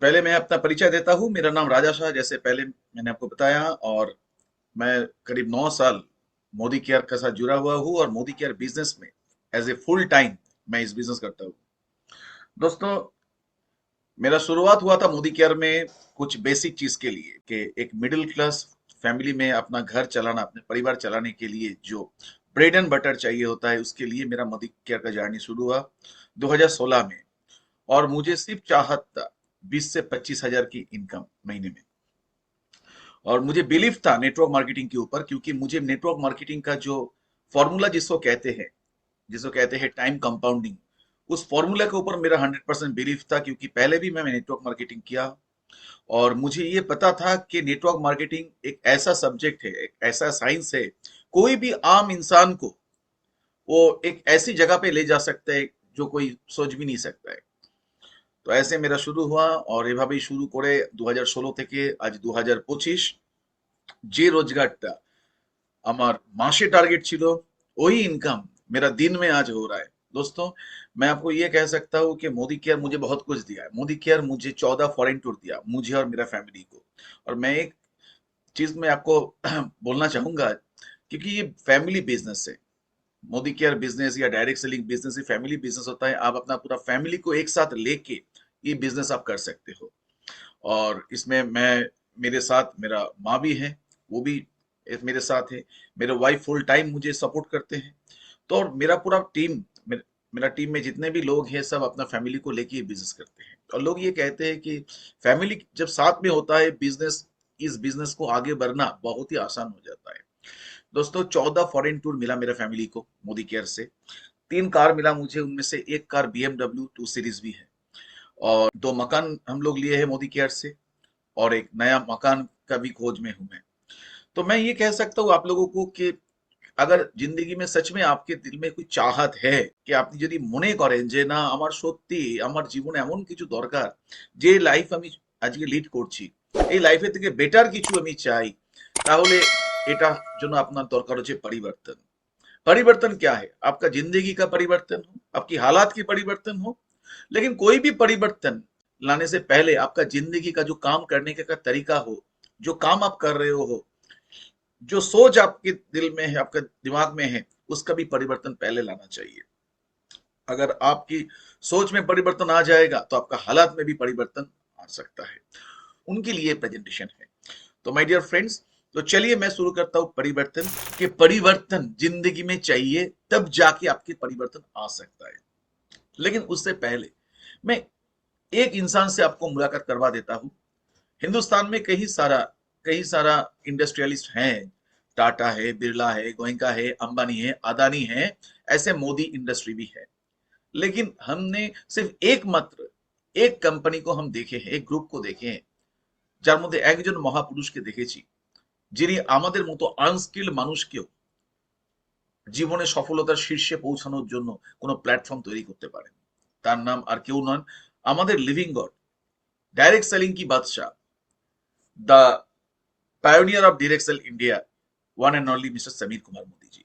पहले मैं अपना परिचय देता हूँ। मेरा नाम राजा शाह, जैसे पहले मैंने आपको बताया। और मैं करीब 9 साल मोदी केयर के साथ जुड़ा हुआ हूँ और मोदी केयर बिजनेस में एज ए फुल टाइम मैं इस बिजनेस करता हूँ। दोस्तों, मेरा शुरुआत हुआ था मोदी केयर में कुछ बेसिक चीज के लिए कि एक मिडिल क्लास फैमिली में अपना घर चलाना, अपने परिवार चलाने के लिए जो ब्रेड एंड बटर चाहिए होता है, उसके लिए मेरा मोदी केयर का जर्नी शुरू हुआ 2016 में। और मुझे सिर्फ चाहत था 20 से 25 हजार की इनकम महीने में। और मुझे बिलीव था नेटवर्क मार्केटिंग के ऊपर, क्योंकि मुझे नेटवर्क मार्केटिंग का जो फॉर्मूला जिसको कहते हैं टाइम कंपाउंडिंग, उस फॉर्मूला के ऊपर मेरा 100% बिलीव था, क्योंकि पहले भी मैंने नेटवर्क मार्केटिंग किया। और मुझे ये पता था कि नेटवर्क मार्केटिंग एक ऐसा सब्जेक्ट है, एक ऐसा साइंस है, कोई भी आम इंसान को वो एक ऐसी जगह पे ले जा सकता है जो कोई सोच भी नहीं सकता है। তো ऐसे मेरा শুরু হওয়া और এভাবেই শুরু করে 2016 থেকে আজ 2025 যে रोजगारটা আমার मासे टारगेट ছিল, वही इनकम मेरा दिन में आज हो रहा है। दोस्तों, मैं आपको ये कह सकता हूँ कि मोदी केयर मुझे बहुत कुछ दिया है। मोदी केयर मुझे 14 फॉरेन टूर दिया, मुझे और मेरा फैमिली को। और मैं एक चीज में आपको बोलना चाहूंगा, क्योंकि ये फैमिली बिजनेस है। मोदी केयर बिजनेस या डायरेक्ट सेलिंग बिजनेस, ये फैमिली बिजनेस होता है। आप अपना पूरा फैमिली को एक साथ लेके ये बिजनेस आप कर सकते हो। और इसमें मैं, मेरे साथ मेरा माँ भी है, वो भी मेरे साथ है। मेरे वाइफ फुल टाइम मुझे सपोर्ट करते हैं। तो और मेरा पूरा टीम, मेरा टीम में जितने भी लोग हैं, सब अपना फैमिली को लेके ये बिजनेस करते हैं। और लोग ये कहते हैं कि फैमिली जब साथ में होता है, बिजनेस, इस बिजनेस को आगे बढ़ना बहुत ही आसान हो जाता है। दोस्तों, 14 फॉरेन टूर मिला मेरे फैमिली को मोदी केयर से। 3 कार मिला मुझे, उनमें से एक कार BMW 2 सीरीज भी है। और 2 मकान हम लोग लिए हैं मोदी केयर से। और एक नया मकान का भी खोज में हूं मैं। तो मैं ये कह सकता हूँ आप लोगों को कि अगर जिंदगी में सच में आपके दिल में कोई চাহাত है कि আপনি যদি মনে করেন যে না আমার সত্যি আমার জীবনে এমন কিছু দরকার, যে লাইফ আমি আজকে লিড করছি, এই লাইফের থেকে বেটার কিছু আমি চাই, তাহলে এটা জন্য আপনার দরকার হচ্ছে পরিবর্তন। परिवर्तन क्या है? आपका जिंदगी का परिवर्तन हो, आपकी हालात की परिवर्तन हो। लेकिन कोई भी परिवर्तन लाने से पहले आपका जिंदगी का जो काम करने का तरीका हो, जो काम आप कर रहे हो, जो सोच आपके दिल में है, आपके दिमाग में है, उसका भी परिवर्तन पहले लाना चाहिए। अगर आपकी सोच में परिवर्तन आ जाएगा तो आपका हालात में भी परिवर्तन आ सकता है। उनके लिए प्रेजेंटेशन है। तो माय डियर फ्रेंड्स, तो चलिए मैं शुरू करता हूं परिवर्तन। के परिवर्तन जिंदगी में चाहिए, तब जाके आपके परिवर्तन आ सकता है। लेकिन उससे पहले मैं एक इंसान से आपको मुलाकात करवा देता हूं। हिंदुस्तान में कई सारा इंडस्ट्रियलिस्ट हैं। टाटा है, बिरला है, गोयनका है, अंबानी है, अदानी है, ऐसे मोदी इंडस्ट्री भी है। लेकिन हमने सिर्फ एकमात्र एक कंपनी को हम देखे हैं, एक ग्रुप को देखे हैं, যার মধ্যে একজন মহাপুরুষকে দেখেছি, যিনি আমাদের মতো আনস্কিল্ড মানুষকেও জীবনে সফলতার শীর্ষে পৌঁছানোর জন্য কোনো প্ল্যাটফর্ম তৈরি করতে পারেন। তার নাম আর কেউ নন, আমাদের লিভিং গড, डायरेक्ट सेलिंग की बादशाह, the pioneer of direct sell India, one and only mister Sameer Kumar Modi ji.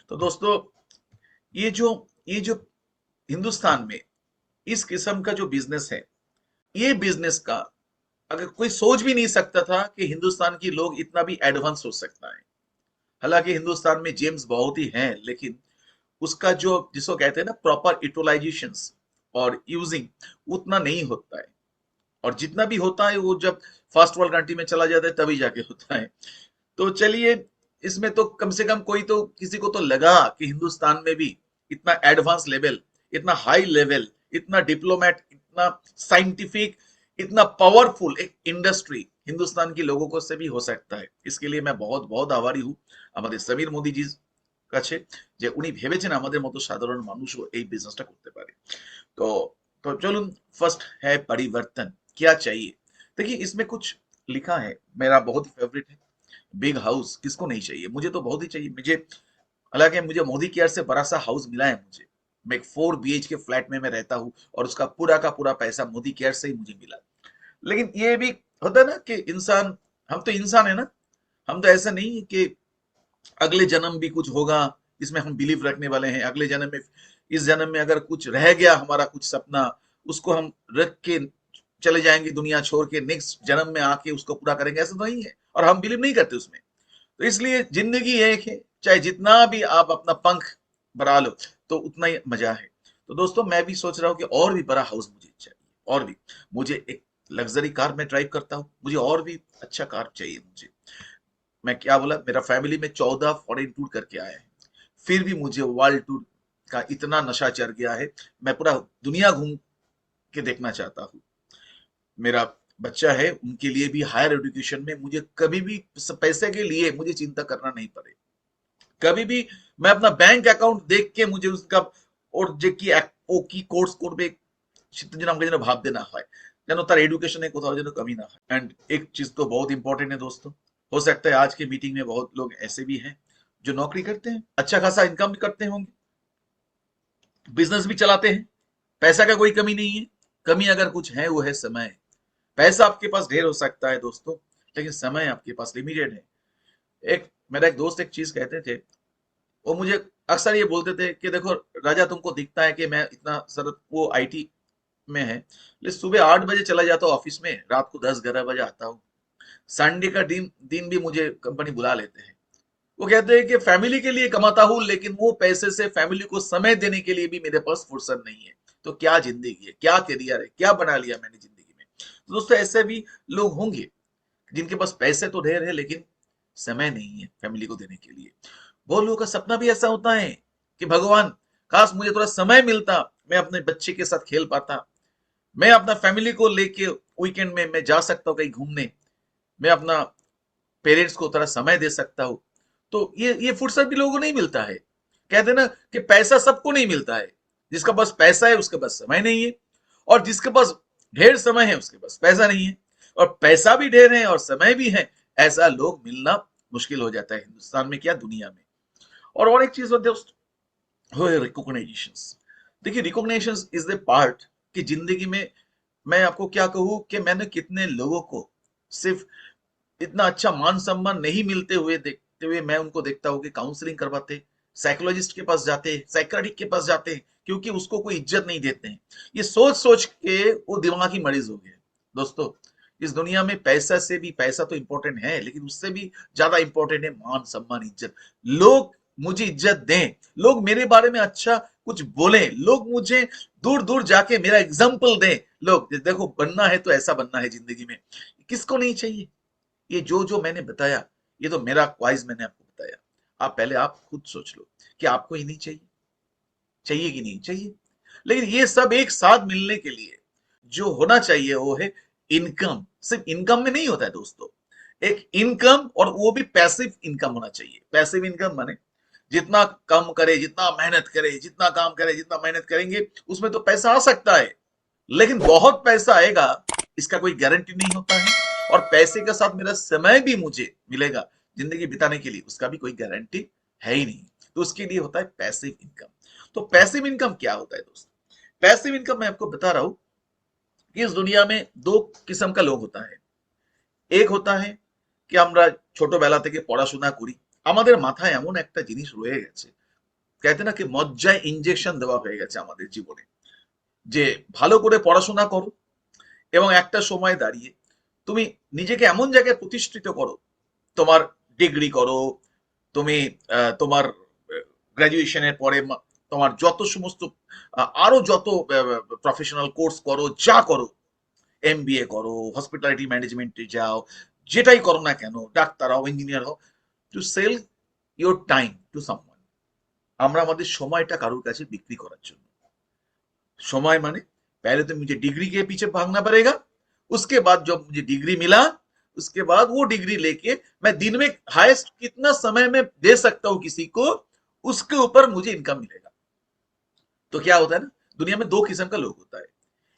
तो दोस्तों, ये जो हिंदुस्तान में इस किस्म का जो बिजनेस है, ये बिजनेस का अगर कोई सोच भी नहीं सकता था कि हिंदुस्तान की लोग इतना भी एडवांस हो सकता है। हालांकि हिंदुस्तान में जेम्स बहुत ही हैं, लेकिन उसका जो, जिसको कहते हैं ना, प्रॉपर यूटिलाइजेशन और यूजिंग उतना नहीं होता है। और जितना भी होता है वो जब फर्स्ट वर्ल्ड कंट्री में चला जाता है तभी जाके होता है। तो चलिए, इसमें तो कम से कम कोई तो, किसी को तो लगा कि हिंदुस्तान में भी इतना एडवांस लेवल, इतना हाई लेवल, इतना डिप्लोमेट, इतना साइंटिफिक, इतना पावरफुल एक इंडस्ट्री हिंदुस्तान के लोगों को से भी हो सकता है। इसके लिए मैं बहुत बहुत आभारी हूँ আমাদের সমীর মোদিজির কাছে, যে উনি ভেবেছেন আমাদের মতো সাধারণ মানুষও এই বিজনেসটা করতে পারে। तो तो चलो, फर्स्ट है परिवर्तन क्या चाहिए। देखिए, इसमें कुछ लिखा है, मेरा बहुत फेवरेट है। बिग हाउस किसको नहीं चाहिए, मुझे तो बहुत ही चाहिए। मुझे, हालांकि मुझे मोदी केयर से बड़ा सा हाउस मिला है। मुझे, मैं एक 4 BH के फ्लैट में मैं रहता हूँ, और उसका पूरा का पूरा पैसा मोदी केयर से ही मुझे मिला। लेकिन ये भी होता है ना कि इंसान, हम तो इंसान है ना, हम तो ऐसा नहीं है कि अगले जन्म भी कुछ होगा, इसमें हम बिलीव रखने वाले हैं। अगले जन्म में, इस जन्म में अगर कुछ रह गया हमारा कुछ सपना, उसको हम रख के चले जाएंगे दुनिया छोड़ के, नेक्स्ट जन्म में आके उसको पूरा करेंगे, ऐसा तो नहीं है, और हम बिलीव नहीं करते उसमें। तो इसलिए जिंदगी एक है, चाहे जितना भी आप अपना पंख बढ़ा लो तो उतना ही मजा है। तो दोस्तों मैं भी सोच रहा हूँ कि और भी बड़ा हाउस मुझे चाहिए, और भी, मुझे एक लग्जरी कार में ड्राइव करता हूँ, मुझे और भी अच्छा कार चाहिए मुझे। मैं क्या बोला, मेरा फैमिली में 14 फॉरेन टूर करके आया है, फिर भी मुझे वर्ल्ड टूर का इतना नशा चढ़ गया है, मैं पूरा दुनिया घूम के देखना चाहता हूँ। मेरा बच्चा है, उनके लिए भी हायर एजुकेशन में मुझे कभी भी पैसे के लिए मुझे चिंता करना नहीं पड़े। कभी भी मैं अपना बैंक अकाउंट देख के मुझे उसका ওর যে কি ও কি কোর্স করবে সেটা যেন আমাকে যেন ভাবতে না হয়, যেন তার এডুকেশনে কোথাও যেন कमी ना হয়। एंड एक चीज तो बहुत इंपॉर्टेंट है दोस्तों, हो सकता है आज की मीटिंग में बहुत लोग ऐसे भी हैं जो नौकरी करते हैं, अच्छा खासा इनकम भी करते होंगे, बिजनेस भी चलाते हैं, पैसा का कोई कमी नहीं है। कमी अगर कुछ है वो है समय। पैसा आपके पास ढेर हो सकता है दोस्तों, लेकिन समय आपके पास लिमिटेड है। एक मेरा एक दोस्त एक चीज कहते थे, वो मुझे अक्सर ये बोलते थे कि देखो राजा, तुमको दिखता है कि मैं इतना सर, वो आईटी में है, लेकिन सुबह 8 बजे चला जाता हूँ ऑफिस में, रात को 10-11 बजे आता हूँ, संडे का दिन दिन भी मुझे कंपनी बुला लेते हैं। वो कहते हैं कि फैमिली के लिए कमाता हूँ, लेकिन वो पैसे से फैमिली को समय देने के लिए भी मेरे पास फुर्सत नहीं है। तो क्या जिंदगी है, क्या करियर है, क्या बना लिया मैंने जिंदगी में। तो दोस्तों ऐसे भी लोग होंगे जिनके पास पैसे तो ढेर है, लेकिन समय नहीं है फैमिली को देने के लिए। बहुत लोगों का सपना भी ऐसा होता है कि भगवान, काश मुझे थोड़ा समय मिलता, मैं अपने बच्चे के साथ खेल पाता, मैं अपना फैमिली को लेके वीकेंड में मैं जा सकता हूँ कहीं घूमने, मैं अपना पेरेंट्स को थोड़ा समय दे सकता हूँ। तो ये फुर्सत भी लोगों को नहीं मिलता है। कहते हैं ना कि पैसा सबको नहीं मिलता है, जिसका पास पैसा है उसके पास समय नहीं है, और जिसके पास ढेर समय है उसके पास पैसा नहीं है, और पैसा भी ढेर है और समय भी है, ऐसा लोग मिलना मुश्किल हो जाता है हिंदुस्तान में, क्या दुनिया में। और एक चीज होती है वो है रिकॉग्निशन। देखिए रिकॉग्निशन इज द पार्ट कि जिंदगी में, मैं आपको क्या कहूं कि मैंने कितने लोगों को सिर्फ इतना अच्छा मान सम्मान नहीं मिलते हुए देखते हुए मैं उनको देखता हूँ कि काउंसलिंग करवाते, साइकोलॉजिस्ट के पास जाते, साइकेट्रिक के पास जाते हैं, क्योंकि उसको कोई इज्जत नहीं देते हैं। ये सोच सोच के वो दिमागी मरीज हो गए। दोस्तों इस दुनिया में पैसा से भी, पैसा तो इंपॉर्टेंट है, लेकिन उससे भी ज्यादा इंपॉर्टेंट है मान सम्मान, इज्जत। लोग मुझे इज्जत दें, लोग मेरे बारे में अच्छा कुछ बोले, लोग मुझे दूर दूर जाके मेरा एग्जाम्पल दें, लोग देखो बनना है तो ऐसा बनना है जिंदगी में। किसको नहीं चाहिए? ये जो जो मैंने बताया, ये तो मेरा ख्वाहिश मैंने आपको बताया। आप पहले आप खुद सोच लो कि आपको ये नहीं चाहिए, चाहिए कि नहीं चाहिए। लेकिन ये सब एक साथ मिलने के लिए जो होना चाहिए वो है इनकम। सिर्फ इनकम में नहीं होता है दोस्तों, एक इनकम, और वो भी पैसिव इनकम होना चाहिए। पैसिव इनकम माने जितना कम करे, जितना मेहनत करे, जितना काम करे, जितना मेहनत करेंगे उसमें तो पैसा आ सकता है, लेकिन बहुत पैसा आएगा इसका कोई गारंटी नहीं होता है। और पैसे के साथ मेरा समय भी मुझे मिलेगा जिंदगी बिताने के लिए, उसका भी कोई गारंटी है ही नहीं। तो उसके लिए होता है पैसिव इनकम। तो पैसिव इनकम क्या होता है दोस्तों? पैसिव इनकम मैं आपको बता रहा हूं कि इस दुनिया में दो किस्म का लोग होता है। एक होता है कि আমরা ছোটবেলা থেকে পড়াশোনা করি, আমাদের মাথায় এমন একটা জিনিস রয়ে গেছে, कहते ना कि মজ্জায় ইনজেকশন দেওয়া হয়ে গেছে আমাদের জীবনে, যে ভালো করে পড়াশোনা করো এবং একটা সময় দাঁড়িয়ে তুমি নিজেকে এমন জায়গায় প্রতিষ্ঠিত করো, তোমার ডিগ্রি করো, তুমি তোমার গ্রাজুয়েশনের পরে তোমার যত সমস্ত আরো যত প্রফেশনাল কোর্স করো, যা করো, এমবিএ করো, হসপিটালিটি ম্যানেজমেন্টে যাও, যেটাই করো না কেন, ডাক্তার হও, ইঞ্জিনিয়ার হও, to sell your time to someone. আমরা আমাদের সময়টা কারোর কাছে বিক্রি করার জন্য। समय माने पहले तो मुझे डिग्री के पीछे भागना पड़ेगा, उसके बाद जब मुझे डिग्री मिला, उसके बाद वो डिग्री लेके मैं दिन में हाईएस्ट कितना समय में दे सकता हूं किसी को, उसके ऊपर मुझे इनकम मिलेगा। तो क्या होता है ना, दुनिया में दो किस्म का लोग होता है,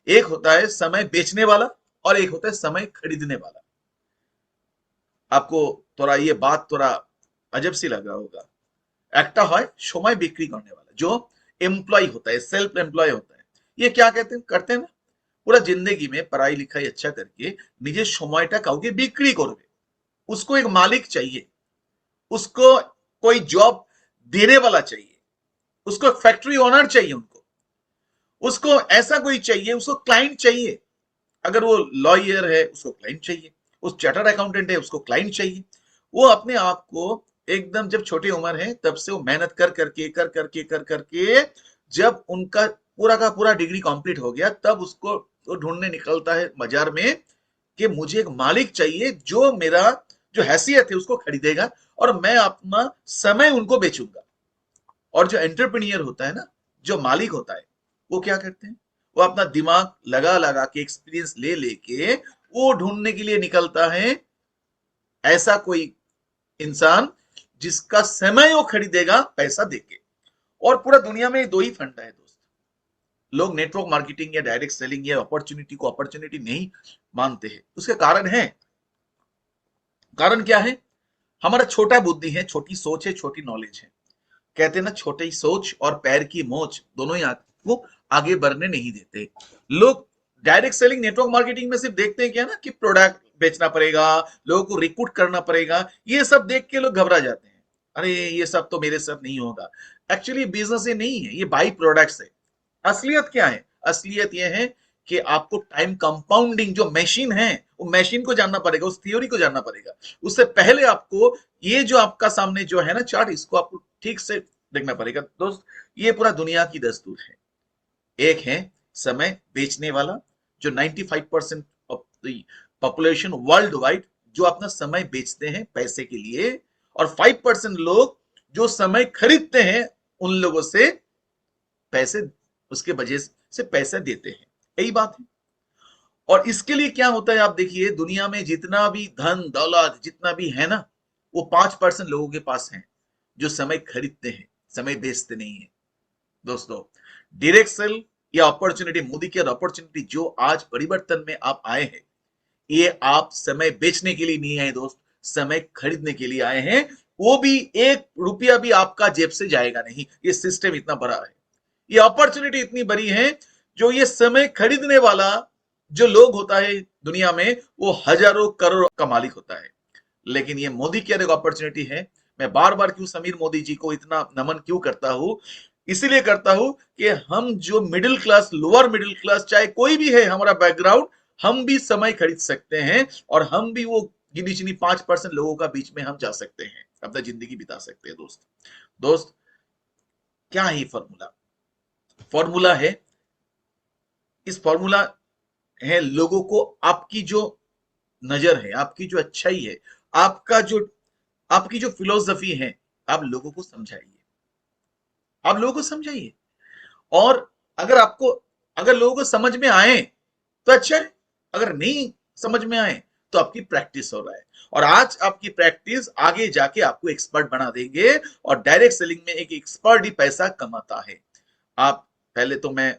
एक होता है समय बेचने वाला और एक होता है समय खरीदने वाला। आपको थोड़ा ये बात थोड़ा अजब सी लग रहा होगा। একটা হয় সময় বিক্রি करने वाला, जो एम्प्लॉय होता है, सेल्फ एम्प्लॉय होता है। ये क्या कहते हैं, करते हैं ना, পুরো जिंदगी में पढ़ाई लिखाई अच्छा करके নিজের সময়টা কাউকে বিক্রি করবে। उसको एक मालिक चाहिए, उसको कोई जॉब देने वाला चाहिए, उसको फैक्ट्री ओनर चाहिए, उनको उसको ऐसा कोई चाहिए, उसको क्लाइंट चाहिए। अगर वो लॉयर है उसको क्लाइंट चाहिए, उस चार्टर्ड अकाउंटेंट है उसको क्लाइंट चाहिए। वो अपने आप को एकदम जब छोटी उम्र है तब से वो मेहनत कर करके जब उनका पूरा का पूरा डिग्री कंप्लीट हो गया तब उसको वो ढूंढने निकलता है बाजार में कि मुझे एक मालिक चाहिए जो मेरा जो हैसियत है उसको खरीदेगा और मैं अपना समय उनको बेचूंगा। और जो एंटरप्रेन्योर होता है ना, जो मालिक होता है, वो क्या करते हैं, वो अपना दिमाग लगा लगा के एक्सपीरियंस ले लेके वो ढूंढने के लिए निकलता है ऐसा कोई इंसान जिसका समय वो खरीदेगा पैसा देके। और पूरा दुनिया में दो ही फंडा है दोस्त। लोग नेटवर्क मार्केटिंग या डायरेक्ट सेलिंग या अपॉर्चुनिटी को अपॉर्चुनिटी नहीं मानते हैं। उसके कारण है, कारण क्या है, हमारा छोटा बुद्धि है, छोटी सोच है, छोटी नॉलेज है। कहते हैं ना, छोटी सोच और पैर की मोच दोनों ही आपको आगे बढ़ने नहीं देते। लोग डायरेक्ट सेलिंग नेटवर्क मार्केटिंग में सिर्फ देखते हैं क्या ना कि प्रोडक्ट बेचना पड़ेगा, लोगों को रिक्रूट करना पड़ेगा, ये सब देख के लोग घबरा जाते हैं। अरे ये सब तो मेरे साथ नहीं होगा। एक्चुअली बिजनेस ये नहीं है, ये बाई प्रोडक्ट्स है। असलियत क्या है, असलियत ये है कि आपको टाइम कंपाउंडिंग जो मशीन है वो मशीन को जानना पड़ेगा, उस थ्योरी को जानना पड़ेगा। उससे पहले आपको ये जो आपका सामने जो है ना चार्ट, इसको आपको ठीक से देखना पड़ेगा दोस्त। ये पूरा दुनिया की दस्तूर है। एक है समय बेचने वाला, जो 95% of the population world wide जो अपना समय बेचते हैं पैसे के लिए, और 5% लोग जो समय खरीदते हैं उन लोगों से पैसे, उसके वजह से पैसे देते हैं। यही बात है। और इसके लिए क्या होता है, आप देखिए दुनिया में जितना भी धन दौलत जितना भी है ना, वो 5% लोगों के पास है जो समय खरीदते हैं, समय बेचते नहीं है दोस्तों। डायरेक्ट सेल या अपॉर्चुनिटी, मोदी केयर अपॉर्चुनिटी जो आज परिवर्तन में आप आए हैं, ये आप समय बेचने के लिए नहीं आए दोस्त, समय खरीदने के लिए आए हैं। वो भी 1 रुपया भी आपका जेब से जाएगा नहीं। ये सिस्टम इतना बड़ा है, ये अपॉर्चुनिटी इतनी बड़ी है। जो ये समय खरीदने वाला जो लोग होता है दुनिया में, वो हजारों करोड़ का मालिक होता है। लेकिन ये मोदी की एक अपॉर्चुनिटी है। मैं बार बार क्यों समीर मोदी जी को इतना नमन क्यों करता हूं, इसीलिए करता हूं कि हम जो middle class, lower middle class, चाहे कोई भी है हमारा बैकग्राउंड, हम भी समय खरीद सकते हैं और हम भी वो गिनी चुनी 5% लोगों का बीच में हम जा सकते हैं, अपना जिंदगी बिता सकते हैं दोस्त। दोस्त क्या है फॉर्मूला, फॉर्मूला है, इस फॉर्मूला है लोगों को, आपकी जो नजर है, आपकी जो अच्छाई है, आपका जो, आपकी जो फिलोसफी है, आप लोगों को समझाइए, आप लोगों को समझाइए। और अगर आपको, अगर लोगों को समझ में आए तो अच्छा है, अगर नहीं समझ में आए तो आपकी प्रैक्टिस हो रहा है। और आज आपकी प्रैक्टिस आगे जाके आपको एक्सपर्ट बना देंगे। और डायरेक्ट सेलिंग में एक एक्सपर्ट ही पैसा कमाता है। आप, पहले तो मैं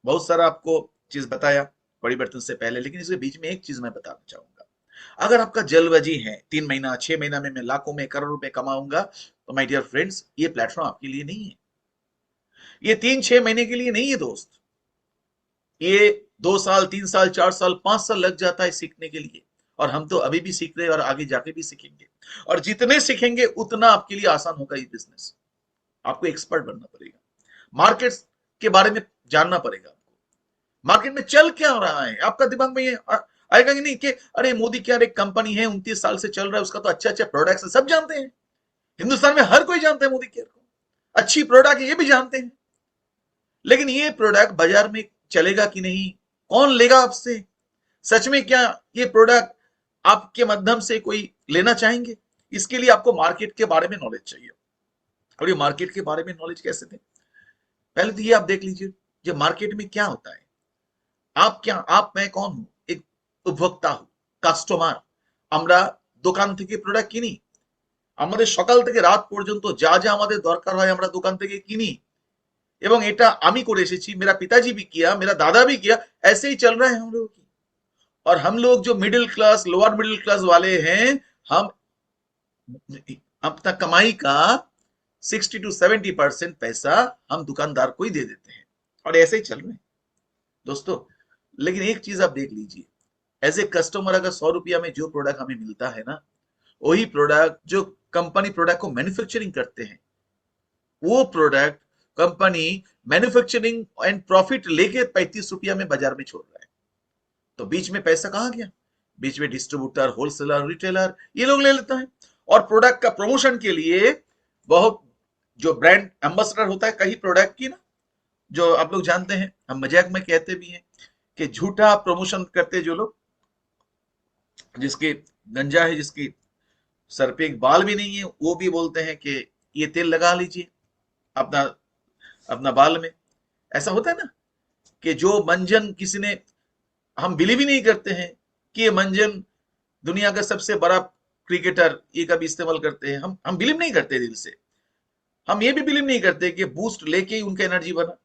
बहुत सारा आपको चीज बताया परिवर्तन से पहले, लेकिन इसके बीच में एक चीज मैं बताना चाहूंगा। अगर आपका जलबाजी है 3 महीना 6 महीना में मैं लाखों में करोड़ रुपए कमाऊंगा, तो माय डियर फ्रेंड्स, ये प्लेटफॉर्म आपके लिए नहीं है। ये 3-6 महीने के लिए नहीं है दोस्त। ये 2 साल 3 साल 4 साल 5 साल लग जाता है सीखने के लिए। और हम तो अभी भी सीख रहे हैं और आगे जाके भी सीखेंगे। और जितने सीखेंगे उतना आपके लिए आसान होगा ये बिजनेस। आपको एक्सपर्ट बनना पड़ेगा, मार्केट के बारे में जानना पड़ेगा आपको, मार्केट में चल क्या रहा है। आपका दिमाग में ये आएगा कि नहीं कि अरे मोदी क्या एक कंपनी है 29 साल से चल रहा है, उसका तो अच्छा अच्छा प्रोडक्ट है, सब जानते हैं। हिंदुस्तान में हर कोई जानता है मोदी केयर को, अच्छी प्रोडक्ट है ये भी जानते हैं। लेकिन ये प्रोडक्ट बाजार में चलेगा कि नहीं, कौन लेगा आपसे, सच में क्या ये प्रोडक्ट आपके माध्यम से कोई लेना चाहेंगे। इसके लिए आपको मार्केट के बारे में नॉलेज चाहिए। और ये मार्केट के बारे में नॉलेज कैसे दें, पहले तो ये आप देख लीजिए, ये मार्केट में क्या होता है। आप क्या, आप, मैं कौन हूं, एक उपभोक्ता हूं, কাস্টমার। আমরা দোকান থেকে প্রোডাক্ট কিনি, আমাদের সকাল থেকে রাত পর্যন্ত যা যা আমাদের দরকার হয় আমরা দোকান থেকে কিনি। এবং এটা আমি করে এসেছি, मेरा पिताजी भी किया, मेरा दादा भी किया, ऐसे ही चल रहा है हम लोगों की। और हम लोग जो middle class, lower middle class वाले हैं, हम अपना कमाई का 60 to 70% पैसा हम दुकानदार को ही दे देते हैं। और ऐसे ही चल रहे हैं दोस्तों। लेकिन एक चीज आप देख लीजिए, एज ए कस्टमर अगर 100 रुपया में जो प्रोडक्ट हमें मिलता है ना, वही प्रोडक्ट जो कंपनी प्रोडक्ट को मैन्युफैक्चरिंग करते हैं, वो product company manufacturing and profit लेके 35 रुपया में बाजार में छोड़ रहा है। तो बीच में पैसा कहाँ गया? बीच में डिस्ट्रीब्यूटर, होलसेलर, रिटेलर ये लोग ले लेता है। और प्रोडक्ट का प्रमोशन के लिए बहुत जो ब्रांड एम्बेसडर होता है कहीं प्रोडक्ट की ना, जो आप लोग जानते हैं, हम मजाक में कहते भी हैं कि झूठा प्रमोशन करते जो लोग, जिसके गंजा है, जिसकी सर पे एक बाल भी नहीं है, वो भी बोलते हैं कि ये तेल लगा लीजिए अपना अपना बाल में। ऐसा होता है ना कि जो मंजन किसी ने, हम बिलीव ही नहीं करते हैं कि ये मंजन दुनिया का सबसे बड़ा क्रिकेटर ये कभी इस्तेमाल करते हैं। हम बिलीव नहीं करते दिल से। हम ये भी बिलीव नहीं करते कि बूस्ट लेके ही उनका एनर्जी बना।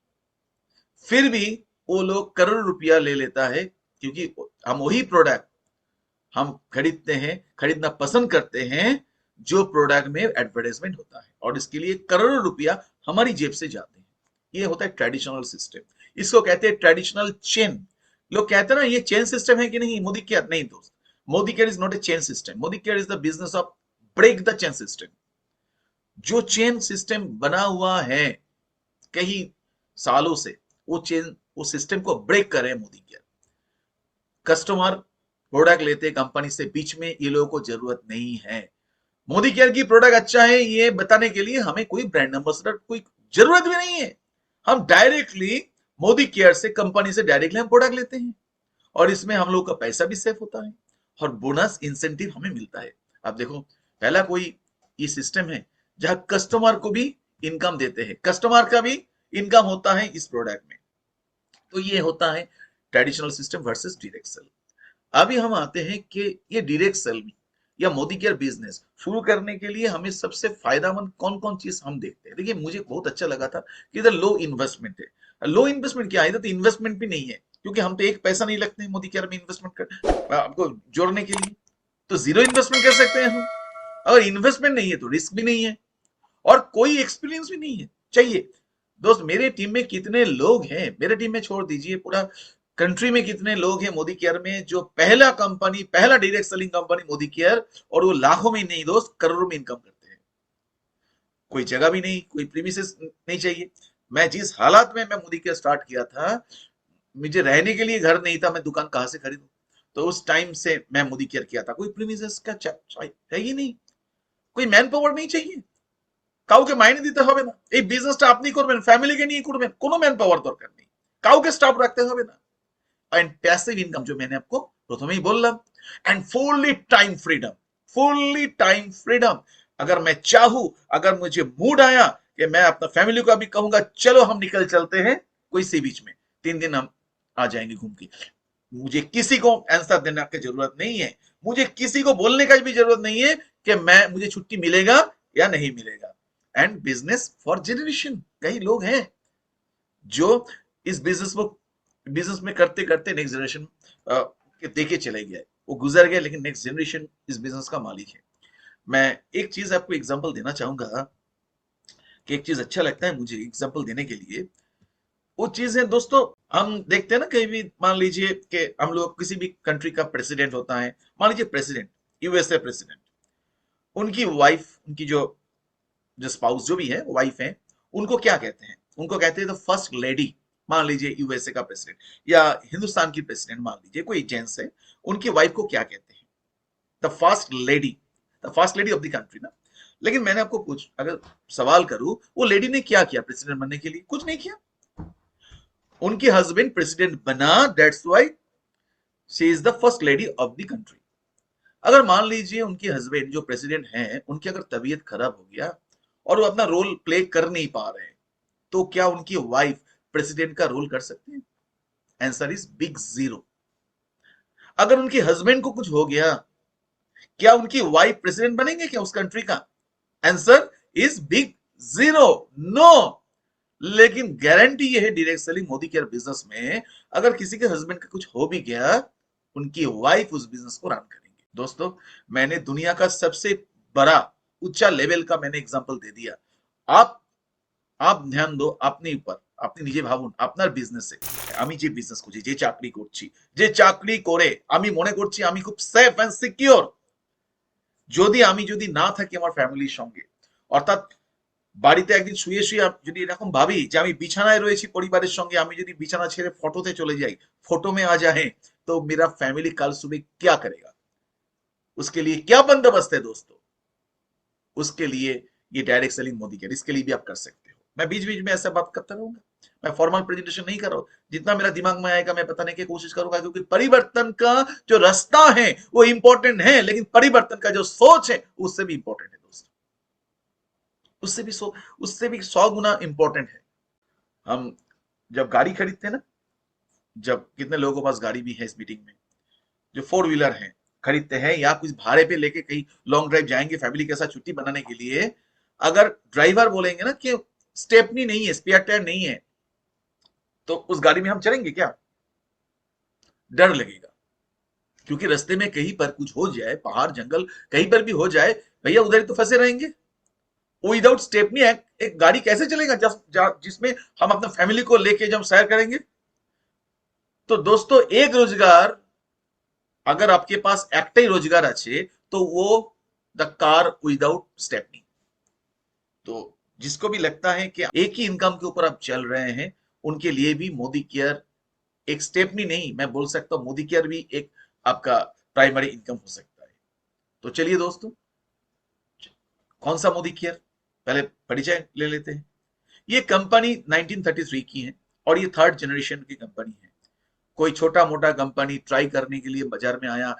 फिर भी वो लोग करोड़ रुपया ले लेता है, क्योंकि हम वही प्रोडक्ट हम खरीदते हैं, खरीदना पसंद करते हैं जो प्रोडक्ट में एडवर्टाइजमेंट होता है, और इसके लिए करोड़ों रुपया हमारी जेब से जाते हैं। ये होता है ट्रेडिशनल सिस्टम। इसको कहते हैं ट्रेडिशनल चेन। लोग कहते हैं ना ये चेन सिस्टम है कि नहीं मोदी केयर, नहीं दोस्त, Modi care is not a chain system. Modi care is the business of break the chain system. जो चेन सिस्टम बना हुआ है कई सालों से, वो सिस्टम को ब्रेक करे मोदी केयर। कस्टमर प्रोडक्ट लेते कंपनी से, बीच में ये लोगों को जरूरत नहीं है। मोदी केयर की प्रोडक्ट अच्छा है ये बताने के लिए हमें कोई ब्रांड एम्बेसडर कोई जरूरत भी नहीं है। हम डायरेक्टली मोदी केयर से, कंपनी से डायरेक्टली हम प्रोडक्ट लेते हैं, और इसमें हम लोग का पैसा भी सेव होता है और बोनस इंसेंटिव हमें मिलता है। आप देखो, पहला कोई ये सिस्टम है जहां कस्टमर को भी इनकम देते हैं, कस्टमर का भी इनकम होता है इस प्रोडक्ट में। तो ये होता है traditional system versus direct sale. अभी हम आते हैं कि ये डायरेक्ट सेल या मोदी केयर बिजनेस शुरू करने के लिए हमें सबसे फायदेमंद कौन कौन चीज हम देखते हैं। देखिए, मुझे बहुत अच्छा लगा था कि इधर लो इन्वेस्टमेंट है। लो इन्वेस्टमेंट क्या है? इधर तो इन्वेस्टमेंट भी नहीं है, क्योंकि हम तो एक पैसा नहीं लगते हैं मोदी केयर में इन्वेस्टमेंट कर आपको जोड़ने के लिए। तो जीरो इन्वेस्टमेंट कर सकते हैं हम। अगर इन्वेस्टमेंट नहीं है तो रिस्क भी नहीं है, और कोई एक्सपीरियंस भी नहीं है चाहिए। दोस्त, मेरे टीम में कितने लोग हैं, मेरे टीम में छोड़ दीजिए, पूरा कंट्री में कितने लोग हैं मोदी केयर में, जो पहला कंपनी, पहला direct selling company Modi care, और वो लाखों में नहीं दोस्त, करोड़ों में इनकम करते हैं। कोई जगह भी नहीं, कोई प्रीमिसेस नहीं चाहिए। मैं जिस हालात में मैं मोदी केयर स्टार्ट किया था, मुझे रहने के लिए घर नहीं था, मैं दुकान कहां से खरीदूं? तो उस टाइम से मैं मोदी केयर किया था। कोई प्रीमिसेस का है ही नहीं, कोई मैन पावर नहीं चाहिए। কাউকে মাইনে দিতে হবে না, এই বিজনেসটা আপনি করবেন, ফ্যামিলিকে নিয়ে করবেন, কোনো ম্যান পাওয়ার দরকার নেই, কাউকে স্টাফ রাখতে হবে না। एंड पैसिव इनकम जो मैंने आपको प्रथम ही बोललाम, एंड फुल्ली टाइम फ्रीडम। अगर मैं चाहूं, अगर मुझे मूड आया कि मैं अपना फैमिली को अभी कहूंगा चलो हम निकल चलते हैं कोई सी बीच में, 3 दिन हम आ जाएंगे घूम के। मुझे किसी को आंसर देने की जरूरत नहीं है, मुझे किसी को बोलने का भी जरूरत नहीं है कि मैं मुझे छुट्टी मिलेगा या नहीं मिलेगा। एंड बिजनेस फॉर जनरेशन, कई लोग हैं जो इस बिजनेस में करते करते नेक्स्ट जनरेशन देके चले गए, वो गुजर गए, लेकिन नेक्स्ट जनरेशन इस बिजनेस का मालिक है। मैं एक चीज आपको एग्जांपल देना चाहूंगा कि एक चीज अच्छा लगता है मुझे एग्जांपल देने के लिए। वो चीज है दोस्तों, हम देखते हैं ना कहीं भी, मान लीजिए कि हम लोग किसी भी कंट्री का प्रेसिडेंट होता है, मान लीजिए प्रेसिडेंट, यूएसए प्रेसिडेंट, उनकी वाइफ, उनकी जो जो स्पाउस जो भी है, वाइफ है, उनको क्या कहते हैं? उनको कहते हैं द फर्स्ट लेडी। मान लीजिए यूएसए का प्रेसिडेंट या हिंदुस्तान की प्रेसिडेंट, मान लीजिए कोई जेंट्स है, उनकी वाइफ को क्या कहते हैं? The first lady, the first lady of the country ना। लेकिन मैंने आपको कुछ अगर सवाल करूं, वो लेडी ने क्या किया प्रेसिडेंट बनने के लिए? कुछ नहीं किया। उनके हस्बैंड प्रेसिडेंट बना, that's why she is the first lady of the country. अगर मान लीजिए उनके हस्बैंड जो प्रेसिडेंट हैं, उनकी अगर तबीयत खराब हो गया और वो अपना रोल प्ले कर नहीं पा रहे, तो क्या उनकी वाइफ प्रेसिडेंट का रोल कर सकती है? Answer is big zero. अगर उनके हस्बैंड को कुछ हो गया, क्या उनकी वाइफ प्रेसिडेंट बनेंगे क्या उस कंट्री का? Answer is big zero, no. लेकिन गारंटी ये है direct selling Modi care business में, अगर किसी के हस्बैंड का कुछ हो भी गया, उनकी वाइफ उस बिजनेस को रन करेंगे। दोस्तों, मैंने दुनिया का सबसे बड़ा ऊंचा लेवल का मैंने एग्जांपल दे दिया। आप ध्यान दो अपने ऊपर, আপনি নিজে ভাবুন আপনার বিজনেসে, আমি যে বিজনেস করছি, যে চাকরি করছি, যে চাকরি করে আমি মনে করছি আমি খুব সেফ এন্ড সিকিউর, যদি আমি যদি না থাকি আমার ফ্যামিলির সঙ্গে, অর্থাৎ বাড়িতে একদিন শুয়ে শুয়ে যদি এরকম ভাবি যে আমি বিছানায় রয়েছি পরিবারের সঙ্গে, আমি যদি বিছানা ছেড়ে फोटोতে चले जाई, फोटो में आ जाए, तो मेरा फैमिली कल सुबह क्या करेगा? उसके लिए क्या बंदोबस्त है दोस्तों? उसके लिए ये डायरेक्ट सेलिंग मोदी केयर, इसके लिए भी आप कर सकते हो। मैं बीच बीच में ऐसा बात करता रहूंगा, मैं फॉर्मल प्रेजेंटेशन नहीं कर रहा हूं, जितना मेरा दिमाग में आएगा मैं बताने की कोशिश करूंगा, क्योंकि परिवर्तन का जो रास्ता है वो इंपॉर्टेंट है, लेकिन परिवर्तन का जो सोच है उससे भी इंपॉर्टेंट है दोस्तों, उससे भी उससे भी 100 गुना इंपॉर्टेंट है। हम जब गाड़ी खरीदते हैं ना, जब कितने लोगों के पास गाड़ी भी है इस मीटिंग में, जो फोर व्हीलर है खरीदते हैं या कुछ भाड़े पे लेके कहीं लॉन्ग ड्राइव जाएंगे फैमिली के साथ छुट्टी बनाने के लिए, अगर ड्राइवर बोलेंगे ना कि स्टेपनी नहीं है, स्पेयर टायर नहीं है, तो उस गाड़ी में हम चलेंगे क्या? डर लगेगा, क्योंकि रास्ते में कहीं पर कुछ हो जाए, पहाड़ जंगल कहीं पर भी हो जाए, भैया उधर ही तो फंसे रहेंगे। विदाउट स्टेपनी एक गाड़ी कैसे चलेगा जिसमें हम अपना फैमिली को लेके जब सैर करेंगे? तो दोस्तों एक रोजगार, अगर आपके पास एकटाई रोजगार আছে, तो वो द कार विदाउट स्टेपनी। तो जिसको भी लगता है कि एक ही इनकम के ऊपर आप चल रहे हैं, उनके लिए भी मोदी केयर एक स्टेपनी नहीं, मैं बोल सकता हूं मोदी केयर भी एक आपका प्राइमरी इनकम हो सकता है। तो चलिए दोस्तों, कौन सा मोदी केयर, पहले परिचय ले लेते हैं। ये कंपनी 1933 की है और ये थर्ड जनरेशन की कंपनी है। कोई छोटा मोटा कंपनी ट्राई करने के लिए बाजार में आया,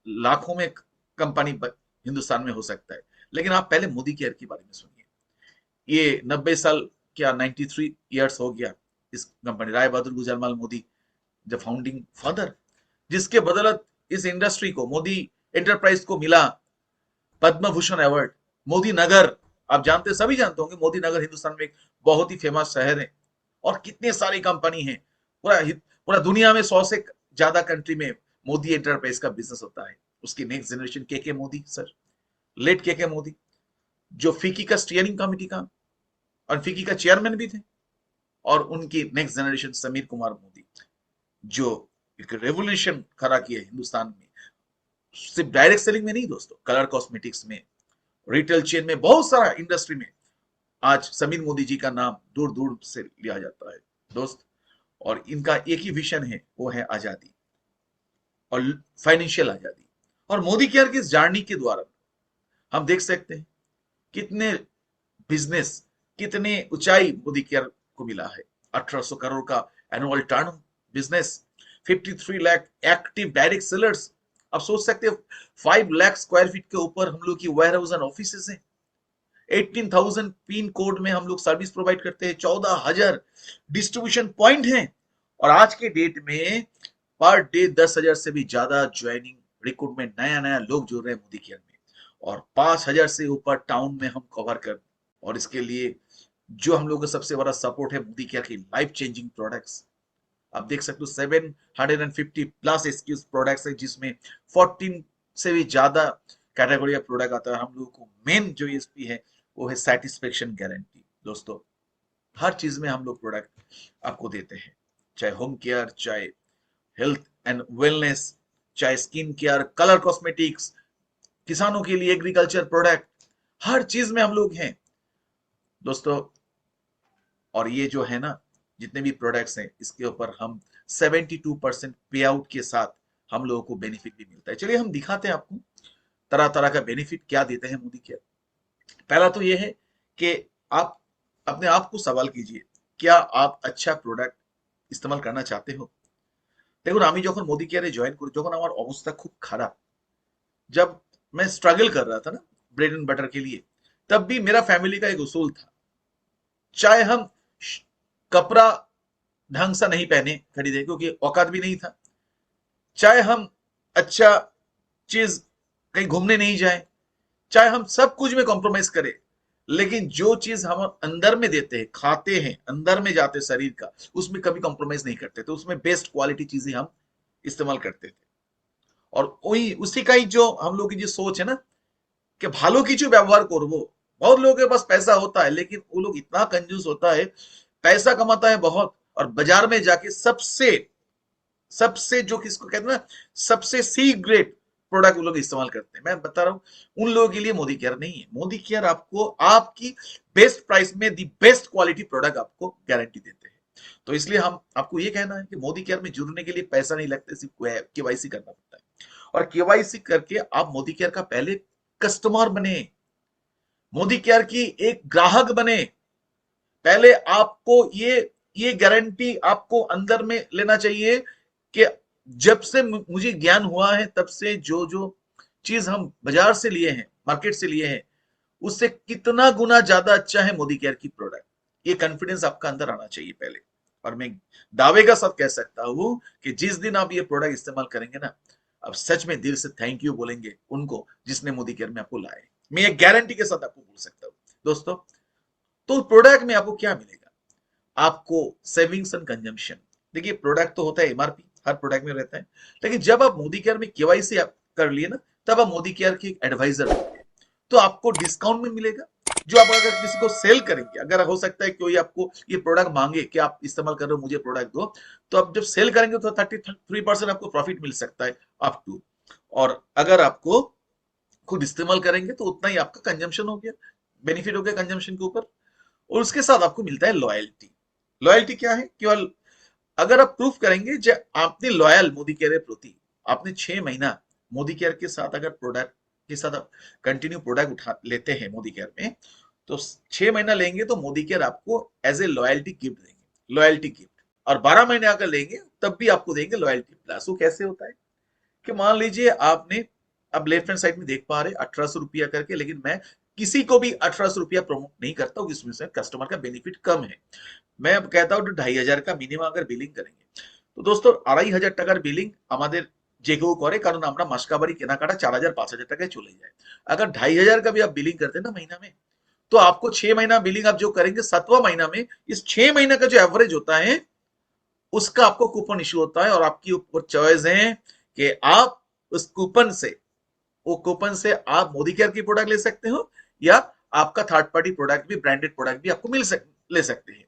लाखों में कंपनी हिंदुस्तान में हो सकता है, लेकिन आप पहले मोदी केयर के बारे में सुनिए। ये 90 साल, क्या 93 ईयर्स हो गया इस company, Rai Bahadur Gujarlal Modi the founding father, जिसके बदौलत इस इंडस्ट्री को, मोदी एंटरप्राइज को मिला पद्म भूषण अवार्ड। मोदी नगर, आप जानते, सभी जानते होंगे, मोदी नगर हिंदुस्तान में एक बहुत ही फेमस शहर है, और कितने सारी कंपनी है, पूरा दुनिया में 100 से ज्यादा कंट्री में मोदी एंटरप्राइज का बिजनेस होता है। उसकी नेक्स्ट जनरेशन के मोदी सर, लेट के मोदी, जो फिकी का स्टीयरिंग कमेटी का और फिकी का चेयरमैन भी थे, और उनकी नेक्स्ट जनरेशन समीर कुमार मोदी, जो एक रेवोल्यूशन खड़ा किया हिंदुस्तान में, सिर्फ डायरेक्ट सेलिंग में नहीं दोस्तों, कलर कॉस्मेटिक्स में, रिटेल चेन में, बहुत सारा इंडस्ट्री में आज समीर मोदी जी का नाम दूर दूर से लिया जाता है दोस्त। और इनका एक ही विजन है, वो है आजादी और फाइनेंशियल आजादी। और मोदी केयर की इस जर्नी के द्वारा हम देख सकते हैं कितने बिजनेस, कितने ऊंचाई मोदी केयर को मिला है। 1800 करोड़ का annual turn business, 53 lakh active direct sellers. आप सोच सकते हो 5 लाख स्क्वायर फीट के ऊपर हम लोग की वेयर हाउस एंड ऑफिसेस हैं। 18,000 पिन कोड में हम लोग सर्विस प्रोवाइड करते हैं। 14,000 डिस्ट्रीब्यूशन पॉइंट हैं, और आज के डेट में पर डे 10,000 से भी ज्यादा ज्वाइनिंग रिक्रूटमेंट, नया नया लोग जुड़ रहे हैं मोदी केयर में, और 5,000 से ऊपर टाउन में हम कवर कर। और इसके लिए जो हम लोग का सबसे बड़ा सपोर्ट है मोदी केयर की लाइफ चेंजिंग प्रोडक्ट्स। आप देख सकते हो 750 प्लस एसक्यूज प्रोडक्ट्स है, जिसमें 14 से भी ज्यादा कैटेगरी का प्रोडक्ट आता है। हम लोगों को मेन जो यूएसपी है वो है सेटिस्फेक्शन गारंटी दोस्तों। हर चीज में हम लोग प्रोडक्ट आपको देते हैं, चाहे होम केयर, चाहे हेल्थ एंड वेलनेस, चाहे स्किन केयर, कलर कॉस्मेटिक्स, किसानों के लिए एग्रीकल्चर प्रोडक्ट, हर चीज में हम लोग हैं दोस्तों। और ये जो है ना, जितने भी प्रोडक्ट्स हैं, इसके ऊपर हम 72% पे आउट के साथ हम लोगों को बेनिफिट भी मिलता है। चलिए हम दिखाते हैं आपको तरह तरह का बेनिफिट क्या देते हैं मोदी केयर। पहला तो ये है कि आप अपने आप को सवाल कीजिए, क्या आप अच्छा प्रोडक्ट इस्तेमाल करना चाहते हो? দেখুন, আমি যখন মোদি কেয়ারে জয়েন করি, যখন আমার অবস্থা খুব খারাপ, जब मैं स्ट्रगल कर रहा था ना ब्रेड एंड बटर के लिए, तब भी मेरा फैमिली का एक उसूल था, चाहे हम कपड़ा ढंग सा नहीं पहने खरीदे क्योंकि औकात भी नहीं था, चाहे हम अच्छा चीज कहीं घूमने नहीं जाए, चाहे हम सब कुछ में कॉम्प्रोमाइज करें, लेकिन जो चीज हम अंदर में देते हैं, खाते हैं, अंदर में जाते शरीर का, उसमें कभी कॉम्प्रोमाइज नहीं करते, तो उसमें बेस्ट क्वालिटी चीजें हम इस्तेमाल करते थे। और वही उसी का ही जो हम लोग की जो सोच है ना कि ভালো কিছু ব্যবহার করব। बहुत लोगों के पास पैसा होता है, लेकिन वो लोग इतना कंजूस होता है, पैसा कमाता है बहुत, और बाजार में जाके सबसे सबसे जो किसको कहते हैं ना, सबसे सी ग्रेड प्रोडक्ट वो लोग इस्तेमाल करते हैं। मैं बता रहा हूं उन लोगों के लिए मोदी केयर नहीं है। मोदी केयर आपको आपकी बेस्ट प्राइस में दी बेस्ट क्वालिटी प्रोडक्ट आपको गारंटी देते हैं। तो इसलिए हम आपको ये कहना है कि मोदी केयर में जुड़ने के लिए पैसा नहीं लगता, सिर्फ केवाईसी करना पड़ता है। और केवाईसी करके आप मोदी केयर का पहले कस्टमर बने, मोदी केयर की एक ग्राहक बने। पहले आपको ये गारंटी आपको अंदर में लेना चाहिए कि जब से मुझे ज्ञान हुआ है तब से जो जो चीज हम बाजार से लिए हैं, मार्केट से लिए हैं, उससे कितना गुना ज्यादा अच्छा है मोदी केयर की प्रोडक्ट। ये कॉन्फिडेंस आपका अंदर आना चाहिए पहले। और मैं दावे का साथ कह सकता हूं कि जिस दिन आप ये प्रोडक्ट इस्तेमाल करेंगे ना, आप सच में दिल से थैंक यू बोलेंगे उनको जिसने मोदी केयर में आपको लाए। मैं ये गारंटी के साथ आपको बोल सकता हूं दोस्तों। तो प्रोडक्ट में आपको क्या मिलेगा? आपको सेविंग्स एंड कंजम्पशन। देखिए प्रोडक्ट तो होता है एमआरपी, हर प्रोडक्ट में रहता है, लेकिन जब आप मोदी केयर में केवाईसी आप कर लिए ना, तब आप मोदी केयर के एडवाइजर होंगे, तो आपको डिस्काउंट में मिलेगा। जो आप अगर किसी को सेल करेंगे, अगर हो सकता है कोई आपको ये प्रोडक्ट मांगे कि आप इस्तेमाल कर रहे हो मुझे प्रोडक्ट दो, तो आप जब सेल करेंगे तो 33% आपको प्रॉफिट मिल सकता है अप टू। और अगर आपको खुद इस्तेमाल करेंगे तो उतना ही आपका कंजम्पशन हो गया, बेनिफिट हो गया कंजम्पशन के ऊपर। और उसके साथ आपको मिलता है लॉयल्टी। लॉयल्टी क्या है? केवल अगर आप प्रूफ करेंगे जो आपने लॉयल मोदी केयर के प्रति, आपने 6 महीना मोदी केयर के साथ अगर प्रोडक्ट के साथ आप कंटिन्यू प्रोडक्ट उठा लेते हैं मोदी केयर में, तो 6 महीना लेंगे तो मोदी केयर आपको एज ए लॉयल्टी गिफ्ट देंगे, लॉयल्टी गिफ्ट। और 12 महीने अगर लेंगे तब भी आपको देंगे लॉयल्टी प्लस। वो कैसे होता है कि मान लीजिए आपने, अब लेफ्ट हैंड साइड में देख पा रहे 1800 रुपया करके, लेकिन मैं किसी को भी 1800 रुपया प्रमोट नहीं करता हूँ, इसमें से कस्टमर का बेनिफिट कम है। मैं अब कहता हूँ 2500 का मिनिमम अगर बिलिंग करेंगे तो दोस्तों 2500 টাকার বিলিং আমাদের যে কেউ করে, কারণ আমরা মাসকাবারি কেনাকাটা 4000-5000 টাকায় চলে যায়। अगर 2500 का भी आप बिलिंग करते हैं ना महीना में, तो आपको 6 महीना बिलिंग आप जो करेंगे 7वां महीना में, इस 6 महीने का जो एवरेज होता है उसका आपको कूपन इश्यू होता है। और आपकी ऊपर चॉइस है कि आप उस कूपन से, वो कूपन से आप मोदी केयर की प्रोडक्ट ले सकते हो, या आपका थर्ड पार्टी प्रोडक्ट भी, ब्रांडेड प्रोडक्ट भी आपको ले सकते हैं।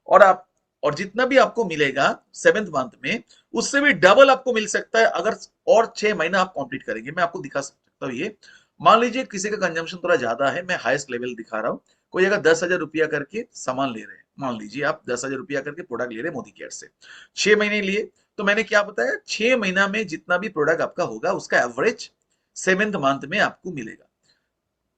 और आप, और जितना भी आपको मिलेगा 7th मंथ में, उससे भी डबल आपको मिल सकता है अगर और 6 महीना आप कंप्लीट करेंगे। मैं आपको दिखा सकता हूँ ये। मान लीजिए किसी का कंजम्पशन थोड़ा ज्यादा है, मैं हाईएस्ट लेवल दिखा रहा हूँ। कोई अगर 10,000 रुपया करके सामान ले रहे हैं, मान लीजिए आप 10,000 रुपया करके प्रोडक्ट ले रहे हैं मोदी केयर से, 6 महीने लिए, तो मैंने क्या बताया, 6 महीना में जितना भी प्रोडक्ट आपका होगा उसका एवरेज 7th मंथ में आपको मिलेगा।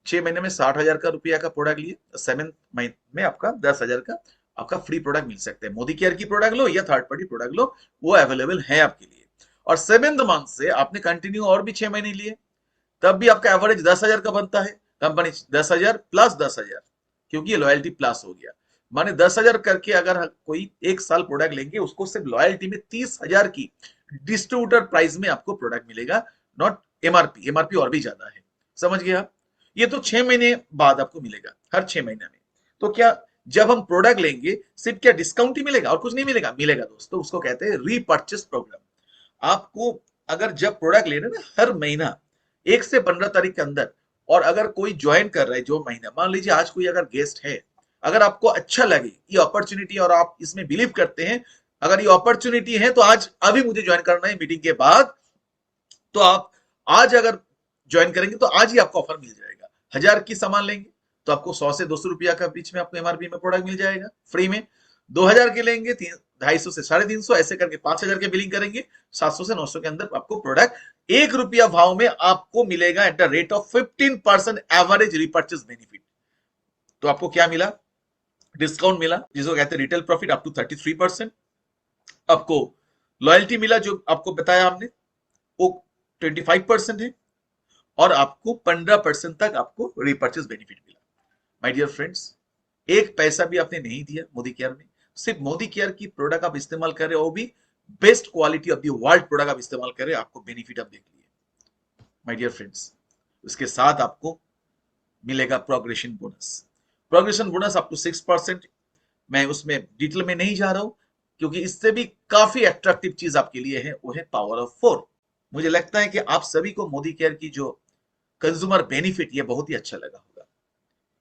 6 महीने में 60,000 का रुपया का प्रोडक्ट लिए, 7th मंथ में आपका 10,000 का आपका फ्री प्रोडक्ट मिल सकते हैं। मोदी केयर की प्रोडक्ट लो या थर्ड पार्टी प्रोडक्ट लो, वो अवेलेबल है आपके लिए। और 7th मंथ से आपने कंटिन्यू और भी 6 महीने लिए, तब भी आपका एवरेज 10,000 का बनता है। कंपनी 10,000 प्लस 10,000, क्योंकि ये लॉयल्टी प्लस हो गया। माने 10,000 करके अगर कोई 1 साल प्रोडक्ट लेंगे, उसको सिर्फ लॉयल्टी में 30,000 की डिस्ट्रीब्यूटर प्राइस में आपको प्रोडक्ट मिलेगा, नॉट एमआरपी। एमआरपी और भी ज्यादा है, समझ गया? ये तो 6 महीने बाद आपको मिलेगा, हर 6 महीने में। तो क्या जब हम प्रोडक्ट लेंगे सिर्फ क्या डिस्काउंट ही मिलेगा और कुछ नहीं मिलेगा? मिलेगा दोस्तों, उसको कहते हैं रीपर्चेस प्रोग्राम। आपको अगर जब प्रोडक्ट ले रहे हैं ना, हर महीना 1 से 15 तारीख के अंदर, और अगर कोई ज्वाइन कर रहा है जो महीना, मान लीजिए आज कोई अगर गेस्ट है, अगर आपको अच्छा लगे ये अपॉर्चुनिटी और आप इसमें बिलीव करते हैं, अगर ये अपॉर्चुनिटी है तो आज अभी मुझे ज्वाइन करना है मीटिंग के बाद, तो आप आज अगर ज्वाइन करेंगे तो आज ही आपको ऑफर मिल जाएगा। 1000 की सामान लेंगे तो आपको 100 से 200 रुपया का बीच में आपको एमआरपी में प्रोडक्ट मिल जाएगा फ्री में। 2000 के लेंगे 250 से 350, ऐसे करके 5000 के बिलिंग करेंगे, 700 से 900 के अंदर आपको प्रोडक्ट 1 रुपया भाव में आपको मिलेगा at the rate of 15% average repurchase benefit. तो आपको क्या मिला? डिस्काउंट मिला, जिसको कहते हैं रिटेल प्रॉफिट अप टू 33%। आपको लॉयल्टी मिला जो आपको बताया हमने, वो 25% है। और आपको 15% तक आपको रिपर्चेस बेनिफिट मिला। माय डियर फ्रेंड्स, एक पैसा भी आपने नहीं दिया मोदी केयर में, सिर्फ मोदी केयर की प्रोडक्ट आप इस्तेमाल कर रहे हो, वो भी best quality of the world product आप इस्तेमाल कर रहे हो, आपको बेनिफिट आप देख लिए। माय डियर फ्रेंड्स, उसके साथ आपको मिलेगा progression bonus. Progression bonus up to 6%। मैं उसमें डिटेल में नहीं जा रहा हूं, क्योंकि इससे भी काफी अट्रैक्टिव चीज आपके लिए है, वो है पावर ऑफ 4। मुझे लगता है कि आप सभी को मोदी केयर की जो कंज्यूमर बेनिफिट, ये बहुत ही अच्छा लगा होगा,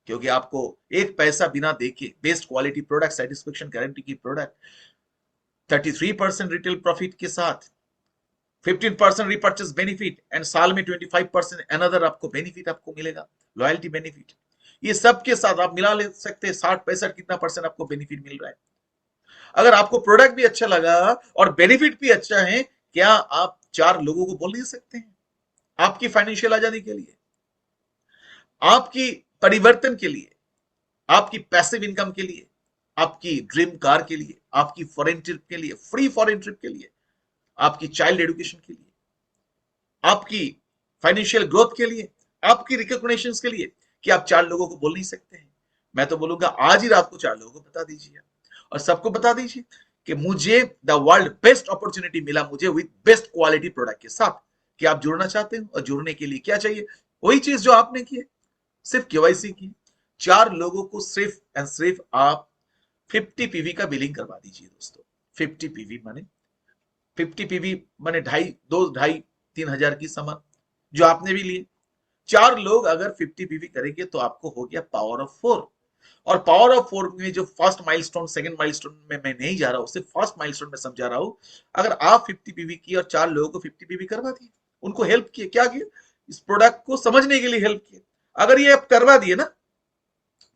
क्योंकि आपको एक पैसा बिना देके best quality product, satisfaction guarantee की प्रोडक्ट, 33% रिटेल प्रॉफिट के साथ 15% रिपर्चेस बेनिफिट एंड साल में 25% अनदर आपको बेनिफिट आपको मिलेगा, लॉयल्टी बेनिफिट। ये सब के साथ आप मिला ले सकते हैं 60 65 कितना परसेंट आपको बेनिफिट मिल रहा है। अगर आपको प्रोडक्ट भी अच्छा लगा और बेनिफिट भी अच्छा है, क्या आप 4 लोगों को बोल नहीं सकते हैं? आपकी फाइनेंशियल आजादी के लिए, आपकी परिवर्तन के लिए, आपकी पैसिव इनकम के लिए, आपकी ड्रीम कार के लिए, आपकी फॉरेन ट्रिप के लिए, फ्री फॉरेन ट्रिप के लिए, आपकी चाइल्ड एजुकेशन के लिए, आपकी फाइनेंशियल ग्रोथ के लिए, आपकी रिकॉग्निशन के लिए, कि आप 4 लोगों को बोल नहीं सकते हैं? मैं तो बोलूंगा आज ही रात को 4 लोगों को बता दीजिए और सबको बता दीजिए कि मुझे द वर्ल्ड बेस्ट अपॉर्चुनिटी मिला, मुझे विद बेस्ट क्वालिटी प्रोडक्ट के साथ। कि आप जुड़ना चाहते हो और जुड़ने के लिए क्या चाहिए? वही चीज जो आपने की है, सिर्फ केवाईसी की। 4 लोगों को सिर्फ एंड सिर्फ आप 50 पीवी का बिलिंग करवा दीजिए दोस्तों। 50 पीवी माने 50 पीवी माने 2.5 2.5 3 हजार की सामान जो आपने भी लिए। 4 लोग अगर 50 पीवी करेंगे तो आपको हो गया पावर ऑफ 4। और पावर ऑफ 4 में जो फर्स्ट माइलस्टोन सेकंड माइलस्टोन में मैं नहीं जा रहा हूं, सिर्फ फर्स्ट माइलस्टोन में समझा रहा हूं। अगर आप 50 पीवी की और 4 लोगों को 50 पीवी करवा दिए, उनको हेल्प किए, क्या किए? इस प्रोडक्ट को समझने के लिए हेल्प किए। अगर ये आप करवा दिए ना,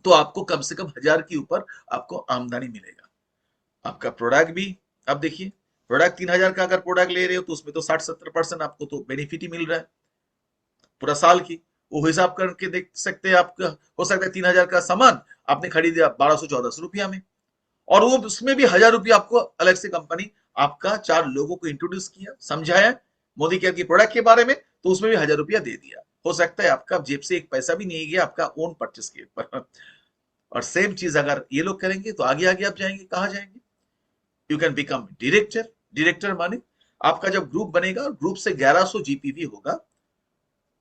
तो आपको कम से कम 1000 के ऊपर आपको आमदनी मिलेगा। आपका प्रोडक्ट भी, अब देखिए, प्रोडक्ट 3000 का अगर प्रोडक्ट ले रहे हो तो उसमें तो 60 70% आपको तो बेनिफिट ही मिल रहा है पूरा साल की। वो हिसाब करके देख सकते हैं। आपका हो सकता है 3000 का सामान आपने खरीदा 1200 1400 रुपया में, और वो उसमें भी 1000 रुपया आपको अलग से कंपनी आपका 4 लोगों को इंट्रोड्यूस किया, समझाया मोदी केयर की प्रोडक्ट के बारे में, तो उसमें भी 1000 रुपया दे दिया। हो सकता है आपका जेब से एक पैसा भी नहीं गया आपका ओन परचेस के ऊपर। और सेम चीज अगर ये लोग करेंगे तो आगे आगे आप जाएंगे, कहां जाएंगे? You can become director. Director माने आपका जब ग्रुप बनेगा, ग्रुप से 1100 जीपीवी होगा,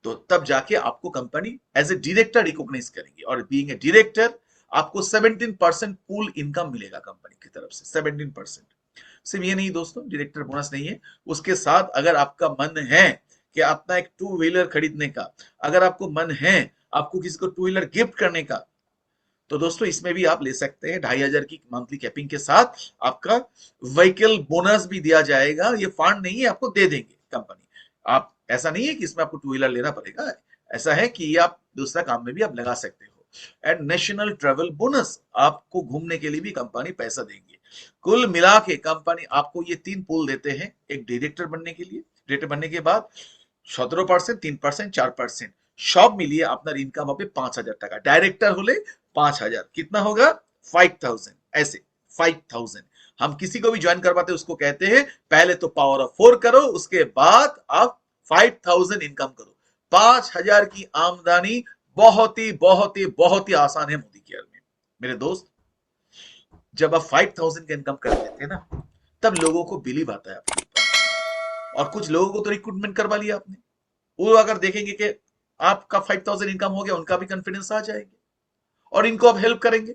तो तब जाके आपको company as a director recognize करेंगे। और बीइंग ए डायरेक्टर आपको 17% पूल इनकम मिलेगा कंपनी की तरफ से, 17%। सिर्फ ये नहीं दोस्तों, डायरेक्टर बोनस नहीं है, उसके साथ अगर आपका मन है कि अपना एक 2 व्हीलर खरीदने का, अगर आपको मन है आपको किसी को 2 व्हीलर गिफ्ट करने का, तो दोस्तों इसमें भी आप ले सकते हैं। 2500 की मंथली कैपिंग के साथ आपका व्हीकल बोनस भी दिया जाएगा। ये फंड नहीं है, आपको दे देंगे कंपनी। आप, ऐसा नहीं है कि इसमें आपको 2 व्हीलर लेना पड़ेगा, ऐसा है कि ये आप दूसरा काम में भी आप लगा सकते हो। एंड नेशनल ट्रेवल बोनस, आपको घूमने के लिए भी कंपनी पैसा देंगे। कुल मिला के कंपनी आपको ये 3 पुल देते हैं एक डायरेक्टर बनने के लिए। डायरेक्टर बनने के बाद 17%, 3%, 4% সব মিলিয়ে আপনার ইনকাম হবে 5000 টাকা। डायरेक्टर होले 5000, कितना होगा? 5000। ऐसे 5000 हम किसी को भी ज्वाइन करवाते हैं उसको कहते हैं पहले तो पावर ऑफ 4 करो, उसके बाद आप 5000 इनकम करो। 5000 की आमदनी बहुत ही बहुत ही बहुत ही आसान है मोदी केयर में। मेरे दोस्त, जब आप 5000 का इनकम कर लेते हैं ना, तब लोगों को बिलीव आता है आपके ऊपर। और कुछ लोगों को तो रिक्रूटमेंट करवा लिया आपने, वो अगर देखेंगे कि आपका 5000 इनकम हो गया, उनका भी कॉन्फिडेंस आ जाएंगे और इनको आप हेल्प करेंगे।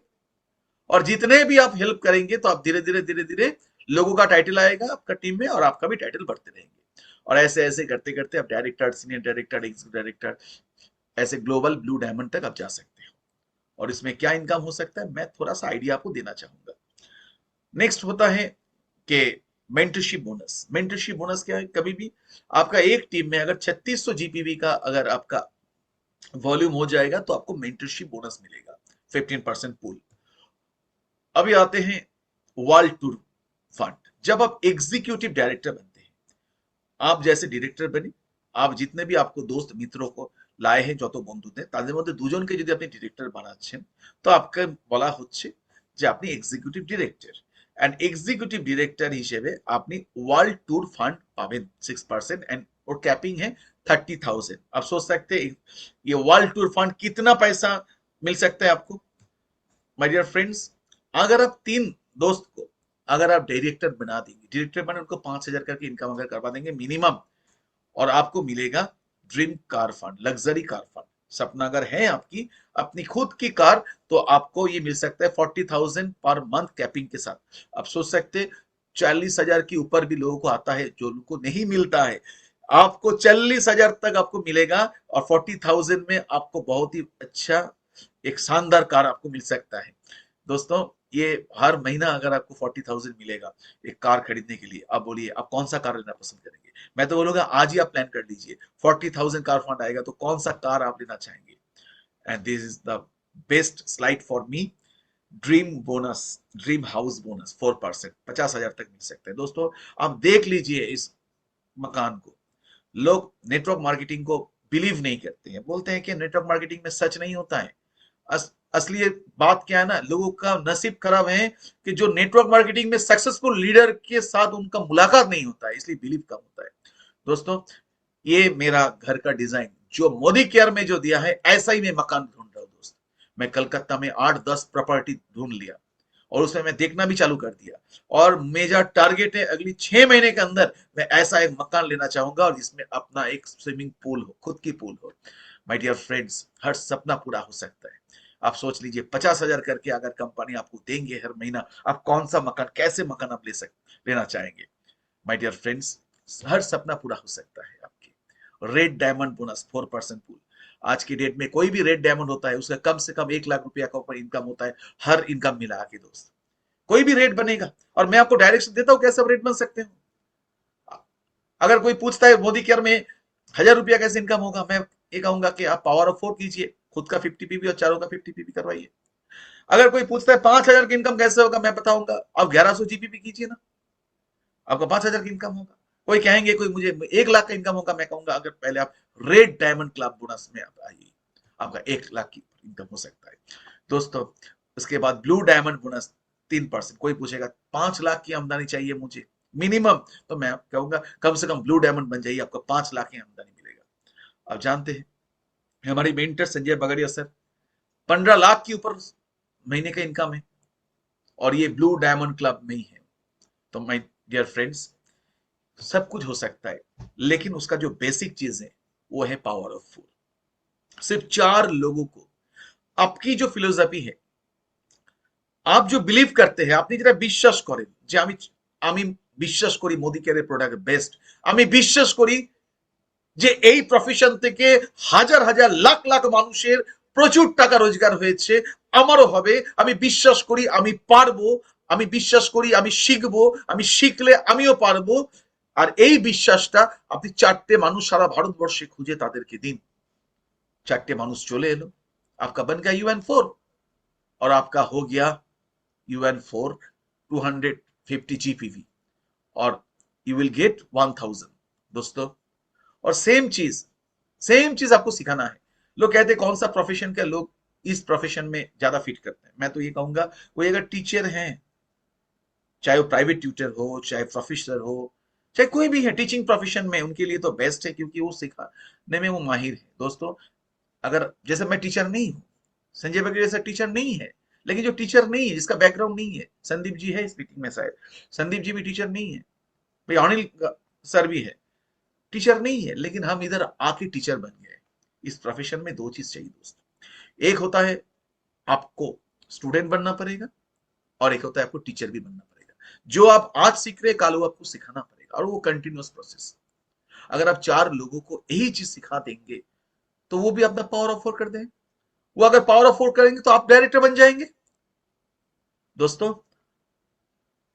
और जितने भी आप हेल्प करेंगे तो आप धीरे धीरे धीरे धीरे लोगों का टाइटल आएगा आपका टीम में, और आपका भी टाइटल बढ़ते रहेंगे। और ऐसे ऐसे करते करते आप director, senior director, executive director, ऐसे ग्लोबल ब्लू डायमंड तक आप जा सकते हो। और इसमें क्या इनकम हो सकता है, मैं थोड़ा सा आइडिया आपको देना चाहूंगा। नेक्स्ट होता है कि मेंटरशिप बोनस। मेंटरशिप बोनस क्या है? कभी भी आपका एक टीम में अगर 3600 जीपीवी का अगर आपका वॉल्यूम हो जाएगा तो आपको मेंटरशिप बोनस मिलेगा, 15% पूल। अभी आते हैं वर्ल्ड टूर फंड। जब आप एग्जीक्यूटिव डायरेक्टर बनते हैं, आप जैसे डायरेक्टर बने, आप जितने भी आपको दोस्त मित्रों को लाए हैं, যত বন্ধুতে তাদের মধ্যে দুজনকে যদি আপনি ডিরেক্টর বানাচ্ছেন, তো আপনাকে বলা হচ্ছে যে আপনি executive director. And executive director হিসেবে আপনি ওয়ার্ল্ড ট্যুর ফাंड পাবেন 6%, एंड और कैपिंग है 30,000। आप सोच सकते हैं ये वर्ल्ड टूर फंड कितना पैसा मिल सकता है आपको। माय डियर फ्रेंड्स, अगर आप 3 दोस्त को अगर आप डायरेक्टर बना देंगे, डायरेक्टर बने उनको 5000 करके इनकम अगर करवा देंगे मिनिमम, और आपको मिलेगा dream car fund, luxury car fund. सपना अगर है आपकी अपनी खुद की कार, तो आपको ये मिल सकता है 40,000 पर मंथ कैपिंग के साथ। आप सोच सकते 40,000 के ऊपर भी लोगों को आता है, जो लोगों को नहीं मिलता है, आपको 40,000 तक आपको मिलेगा। और 40,000 में आपको बहुत ही अच्छा एक शानदार कार आपको मिल सकता है। दोस्तों ये हर महीना अगर आपको 40,000 मिलेगा एक कार खरीदने के लिए, आप बोलिए आप कौन सा कार लेना पसंद करेंगे? मैं तो बोलूंगा आज ही आप प्लान कर लीजिए, 40,000 कार फंड आएगा तो कौन सा कार आप लेना चाहेंगे? And this is the best slide for me. Dream bonus, dream house bonus 4%, 50,000 तक मिल सकता है। दोस्तों आप देख लीजिए इस मकान को। लोग नेटवर्क मार्केटिंग को बिलीव नहीं करते हैं, बोलते हैं कि नेटवर्क मार्केटिंग में सच नहीं होता है। असली बात क्या है ना, लोगों का नसीब खराब है कि जो नेटवर्क मार्केटिंग में सक्सेसफुल लीडर के साथ उनका मुलाकात नहीं होता है, इसलिए बिलीव कम होता है। दोस्तों ये मेरा घर का डिजाइन जो मोदी केयर में जो दिया है, ऐसा ही मैं मकान ढूंढ रहा हूँ दोस्त। मैं कलकत्ता में 8-10 प्रॉपर्टी ढूंढ लिया और उसमें मैं देखना भी चालू कर दिया, और मेरा टारगेट है अगली 6 महीने के अंदर मैं ऐसा एक मकान लेना चाहूंगा और जिसमें अपना एक स्विमिंग पूल हो, खुद की पूल हो। माय डियर फ्रेंड्स, हर सपना पूरा हो सकता है। आप सोच लीजिए 50,000 करके अगर कंपनी आपको देंगे हर महीना, आप कौन सा मकान, कैसे मकान आप लेना चाहेंगे? माय डियर फ्रेंड्स, हर सपना पूरा हो सकता है आपके। रेड डायमंड बोनस 4% पूल, आज की डेट में कोई भी रेड डायमंड होता है उसका कम से कम 1 लाख रुपया का ऊपर इनकम होता है, हर इनकम मिला के दोस्त। कोई भी रेट बनेगा और मैं आपको डायरेक्शन देता हूं कैसे आप रेट बन सकते हो। अगर कोई पूछता है मोदी केयर में 1,000 रुपया कैसे इनकम होगा, मैं ये कहूंगा कि आप पावर ऑफ 4 कीजिए, खुद का 50 पीवी और चारों का 50 पीवी करवाइए। अगर कोई पूछता है 5,000 की इनकम कैसे होगा, मैं बताऊंगा आप 1100 जीपीपी कीजिए ना, आपका 5,000 की इनकम होगा। कोई कहेंगे कोई मुझे 1 लाख का इनकम होगा, मैं कहूंगा अगर पहले आप रेड डायमंड क्लब बोनस में आप आइए, आपका 1 लाख की इनकम हो सकता है दोस्तों। उसके बाद ब्लू डायमंड बोनस 3%। कोई पूछेगा 5 लाख की आमदनी चाहिए मुझे मिनिमम, तो मैं कहूंगा कम से कम ब्लू डायमंड बन जाइए, आपको 5 लाख की आमदनी मिलेगा। आप जानते हैं हमारी मेंटर संजय बगड़िया सर 15 लाख के ऊपर महीने का इनकम है और ये ब्लू डायमंड क्लब में ही है। तो माय डियर फ्रेंड्स, सब कुछ हो सकता है लेकिन उसका जो बेसिक चीज है वो है पावर ऑफ फोर। सिर्फ 4 लोगों को आपकी जो फिलोसफी है, आप जो বিলিভ করতে हैं, আপনি যেটা বিশ্বাস করেন যে আমি বিশ্বাস করি মোদি কেয়ারের প্রোডাক্ট বেস্ট, আমি বিশ্বাস করি যে এই প্রফেশন থেকে হাজার হাজার লাখ লাখ মানুষের প্রচুর টাকা রোজগার হয়েছে, আমারও হবে। আমি বিশ্বাস করি আমি পারবো, আমি বিশ্বাস করি আমি শিখবো, আমি শিখলে আমিও পারবো। আর এই বিশ্বাসটা আপনি 4টে মানুষ সারা ভারতবর্ষে খুঁজে তাদেরকে দিন। 4টে মানুষ চলে এলো, आपका बन गया UN4 और आपका हो गया UN4 250 जीपीवी और यू विल गेट 1000 दोस्तों। और सेम चीज आपको सिखाना है। लोग कहते हैं कौन सा प्रोफेशन के लोग इस प्रोफेशन में ज्यादा फिट करते हैं, मैं तो ये कहूंगा कोई अगर टीचर है, चाहे वो प्राइवेट ट्यूटर हो, चाहे प्रोफेसर हो, चाहे कोई भी है टीचिंग प्रोफेशन में, उनके लिए तो बेस्ट है क्योंकि वो सिखाने में वो माहिर है दोस्तों। अगर जैसे मैं टीचर नहीं हूँ, संजय बगड़े जैसा टीचर नहीं है, लेकिन जो टीचर नहीं है, जिसका बैकग्राउंड नहीं है, संदीप जी है इस मीटिंग में शायद, संदीप जी भी टीचर नहीं है, भाई अनिल सर भी है, टीचर नहीं है, लेकिन हम इधर आके टीचर बन गए। इस प्रोफेशन में 2 चीज चाहिए दोस्त, एक होता है आपको स्टूडेंट बनना पड़ेगा और एक होता है आपको टीचर भी बनना पड़ेगा। जो आप आज सीख रहे कल वो आपको सिखाना पड़ेगा और वो कंटिन्यूअस प्रोसेस। अगर आप 4 लोगों को यही चीज सिखा देंगे तो वो भी अपना पावर ऑफ 4 कर देंगे। वो अगर पावर ऑफ 4 करेंगे तो आप डायरेक्टर बन जाएंगे दोस्तों।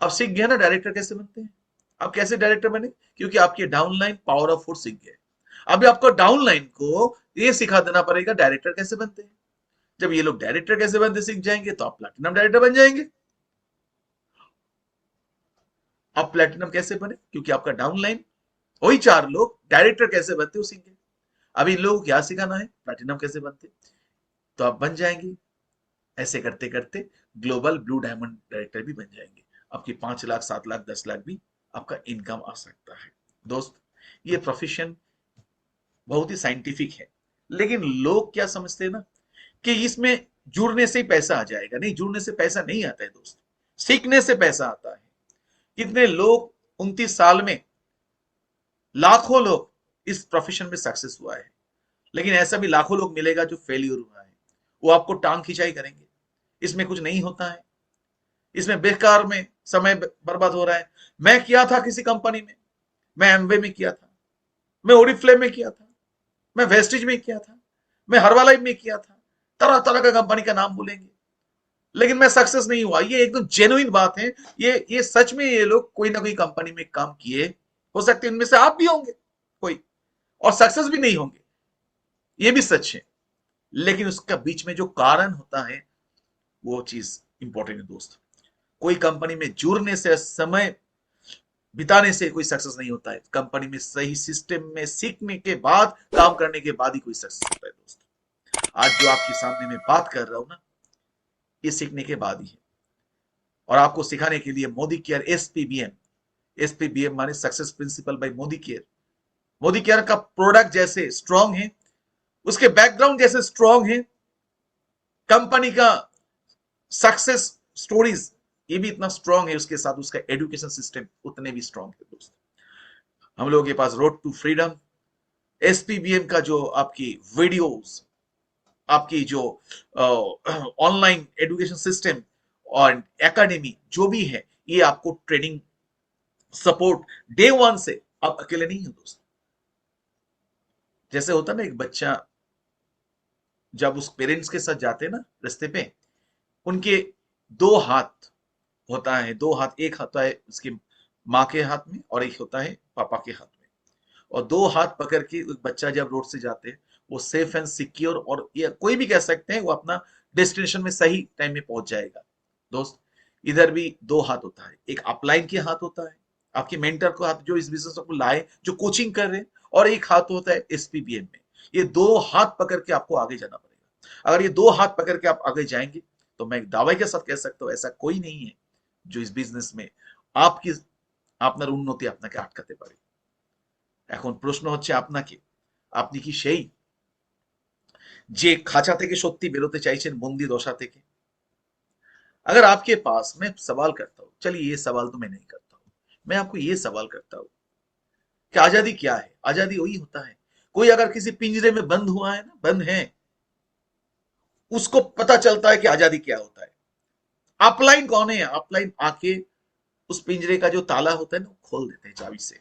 आप सीख गए ना डायरेक्टर कैसे बनते हैं, आप कैसे डायरेक्टर बने, क्योंकि आपके डाउनलाइन पावर ऑफ 4 सीख गए। अभी आपको डाउनलाइन को ये सिखा देना पड़ेगा डायरेक्टर कैसे बनते हैं। जब ये लोग डायरेक्टर कैसे बनते सीख जाएंगे तो आप प्लैटिनम डायरेक्टर बन जाएंगे। आप प्लैटिनम कैसे बने, क्योंकि आपका डाउनलाइन वही 4 लोग डायरेक्टर कैसे बनते वो सीख गए। अभी इन लोगों को क्या सिखाना है, प्लैटिनम कैसे बनते, तो आप बन जाएंगे। ऐसे करते करते ग्लोबल ब्लू डायमंड डायरेक्टर भी बन जाएंगे। आपकी 5 लाख 7 लाख 10 लाख भी आपका इनकम आ सकता है दोस्त। ये प्रोफेशन बहुत ही साइंटिफिक है, लेकिन लोग क्या समझते हैं ना कि इसमें जुड़ने से ही पैसा आ जाएगा। नहीं, जुड़ने से पैसा नहीं आता है दोस्त, सीखने से पैसा आता है। कितने लोग 29 साल में लाखों लोग इस प्रोफेशन में सक्सेस हुआ है, लेकिन ऐसा भी लाखों लोग मिलेगा जो फेलियर हुआ है, वो आपको टांग खिंचाई करेंगे। इसमें कुछ नहीं होता है, इसमें बेकार में समय बर्बाद हो रहा है। मैं किया था किसी कंपनी में, मैं एमवे में किया था, मैं ओरिफ्लेम में किया था, मैं वेस्टिज में किया था, मैं हर्बालाइफ में किया था, तरह तरह का कंपनी का नाम बोलेंगे। लेकिन मैं सक्सेस नहीं हुआ। ये एकदम जेन्युइन बात है। ये सच में ये लोग कोई ना कोई कंपनी में काम किए, हो सकते हैं इनमें से आप भी होंगे कोई, और सक्सेस भी नहीं होंगे, ये भी सच है। लेकिन उसका बीच में जो कारण होता है वो चीज इंपॉर्टेंट है दोस्त। कोई कंपनी में जुड़ने से, समय बिताने से कोई सक्सेस नहीं होता है। कंपनी में सही सिस्टम में सीखने के बाद, काम करने के बाद ही कोई सक्सेस होता है दोस्त। आज जो आपके सामने मैं बात कर रहा हूं ना, ये सीखने के बाद ही है। और आपको सिखाने के लिए मोदी केयर एसपीबीएम, एसपीबीएम माने success principal bye Modi care. Modi care का प्रोडक्ट जैसे स्ट्रांग है, उसके बैकग्राउंड जैसे स्ट्रांग है, कंपनी का सक्सेस स्टोरीज ये भी इतना स्ट्रांग है, उसके साथ उसका एजुकेशन सिस्टम उतने भी स्ट्रांग है दोस्त। हम लोगों के पास रोड टू फ्रीडम, एसपीबीएम का जो आपकी वीडियोस, आपकी जो ऑनलाइन एजुकेशन सिस्टम और एकेडमी जो भी है, ये आपको ट्रेनिंग सपोर्ट डे वन से, आप अकेले नहीं हो दोस्त। जैसे होता ना एक बच्चा जब उस पेरेंट्स के साथ जाते हैं ना रास्ते पे, उनके दो हाथ होता है, दो हाथ, एक होता है उसकी माँ के हाथ में और एक होता है पापा के हाथ में। और दो हाथ पकड़ के एक बच्चा जब रोड से जाते हैं, वो सेफ एंड सिक्योर, और ये कोई भी कह सकते हैं वो अपना डेस्टिनेशन में सही टाइम में पहुंच जाएगा दोस्त। इधर भी दो हाथ होता है, एक अपलाइन के हाथ होता है, आपके मेंटर को हाथ जो इस बिजनेस को लाए, जो कोचिंग कर रहे हैं, और एक हाथ होता है एसपीबीएम में। ये दो हाथ पकड़ के आपको आगे जाना पड़ेगा। अगर ये दो हाथ पकड़ के आप आगे जाएंगे तो मैं दावे के साथ कह सकता हूं ऐसा कोई नहीं है जो इस बिजनेस में आपकी আপনার উন্নতি আপনাকে আটকাতে পারে। এখন প্রশ্ন হচ্ছে আপনাকে, আপনি কি সেই যে খাঁচা থেকে সত্যি বেরোতে চাইছেন, বন্দি দশা থেকে? अगर आपके पास, मैं सवाल करता हूं, चलिए ये सवाल तो मैं नहीं करता हूं, मैं आपको ये सवाल करता हूं कि आजादी क्या है? आजादी वही होता है, कोई अगर किसी पिंजरे में बंद हुआ है ना, बंद है, उसको पता चलता है कि आजादी क्या होता है। अपलाइन कौन है? अपलाइन आके उस पिंजरे का जो ताला होता है ना, खोल देते हैं चाबी से।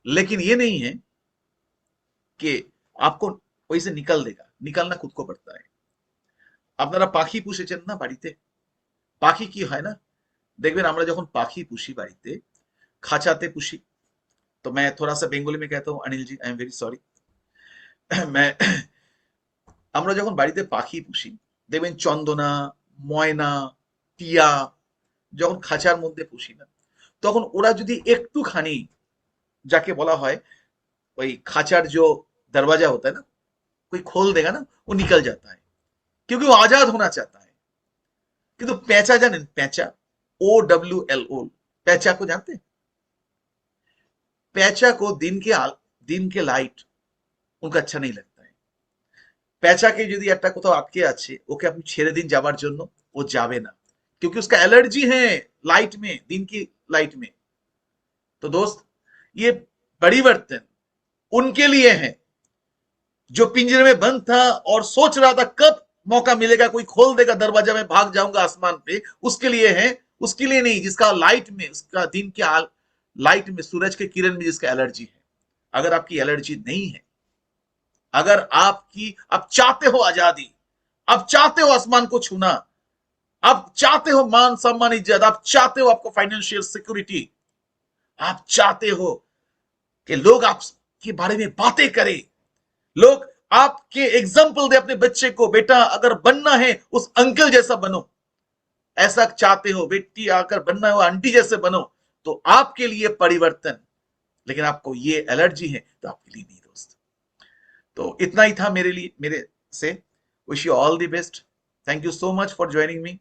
लेकिन ये नहीं है कि आपको वही से निकल देगा, निकलना खुद को पड़ता है। আপনারা পাখি পুষেছেন না বাড়িতে? পাখি কি হয় না, দেখবেন আমরা যখন পাখি পুষি বাড়িতে, খাঁচাতে পুষি। तो मैं थोड़ा सा बेंगली में कहता हूँ Anil ji, I am very sorry. मैं আমরা যখন বাড়িতে পাখি পুষি, দেখবেন চন্দনা, ময়না, টিয়া যখন খাঁচার মধ্যে পুষি না, তখন ওরা যদি একটুখানি, যাকে বলা হয় वही खाचार जो दरवाजा होता है ना, कोई खोल देगा ना, वो निकल जाता है, क्योंकि वो आजाद होना चाहता है। किंतु पैंचा जाने, पैंचा, OWLO, पैंचा को जानते हैं? पैंचा को दिन के लाइट उनका अच्छा नहीं लगता है। पैंचाকে যদি একটা কোথাও আটকে আছে, ওকে আপনি ছেড়ে দিন যাবার জন্য, ও যাবে না, क्योंकि उसका एलर्जी है लाइट में, दिन की लाइट में। तो दोस्त, ये परिवर्तन उनके लिए है जो पिंजरे में बंद था और सोच रहा था कब मौका मिलेगा, कोई खोल देगा दरवाजा, मैं भाग जाऊंगा आसमान पे, उसके लिए है। उसके लिए नहीं जिसका लाइट में, उसका दिन के लाइट में, सूरज के किरण में जिसका एलर्जी है। अगर आपकी एलर्जी नहीं है, अगर आप चाहते हो आजादी, आप चाहते हो आसमान को छूना, आप चाहते हो मान सम्मान इज्जत, आप चाहते हो आपको फाइनेंशियल सिक्योरिटी, आप चाहते हो कि लोग आपके बारे में बातें करें, लोग आपके एग्जाम्पल दे अपने बच्चे को, बेटा अगर बनना है उस अंकल जैसा बनो, ऐसा चाहते हो, बेटी आकर बनना है वो आंटी जैसे बनो, तो आपके लिए परिवर्तन। लेकिन आपको ये एलर्जी है तो आपके लिए नहीं दोस्त। तो इतना ही था मेरे लिए, मेरे से। Wish you all the best. Thank you so much for joining me.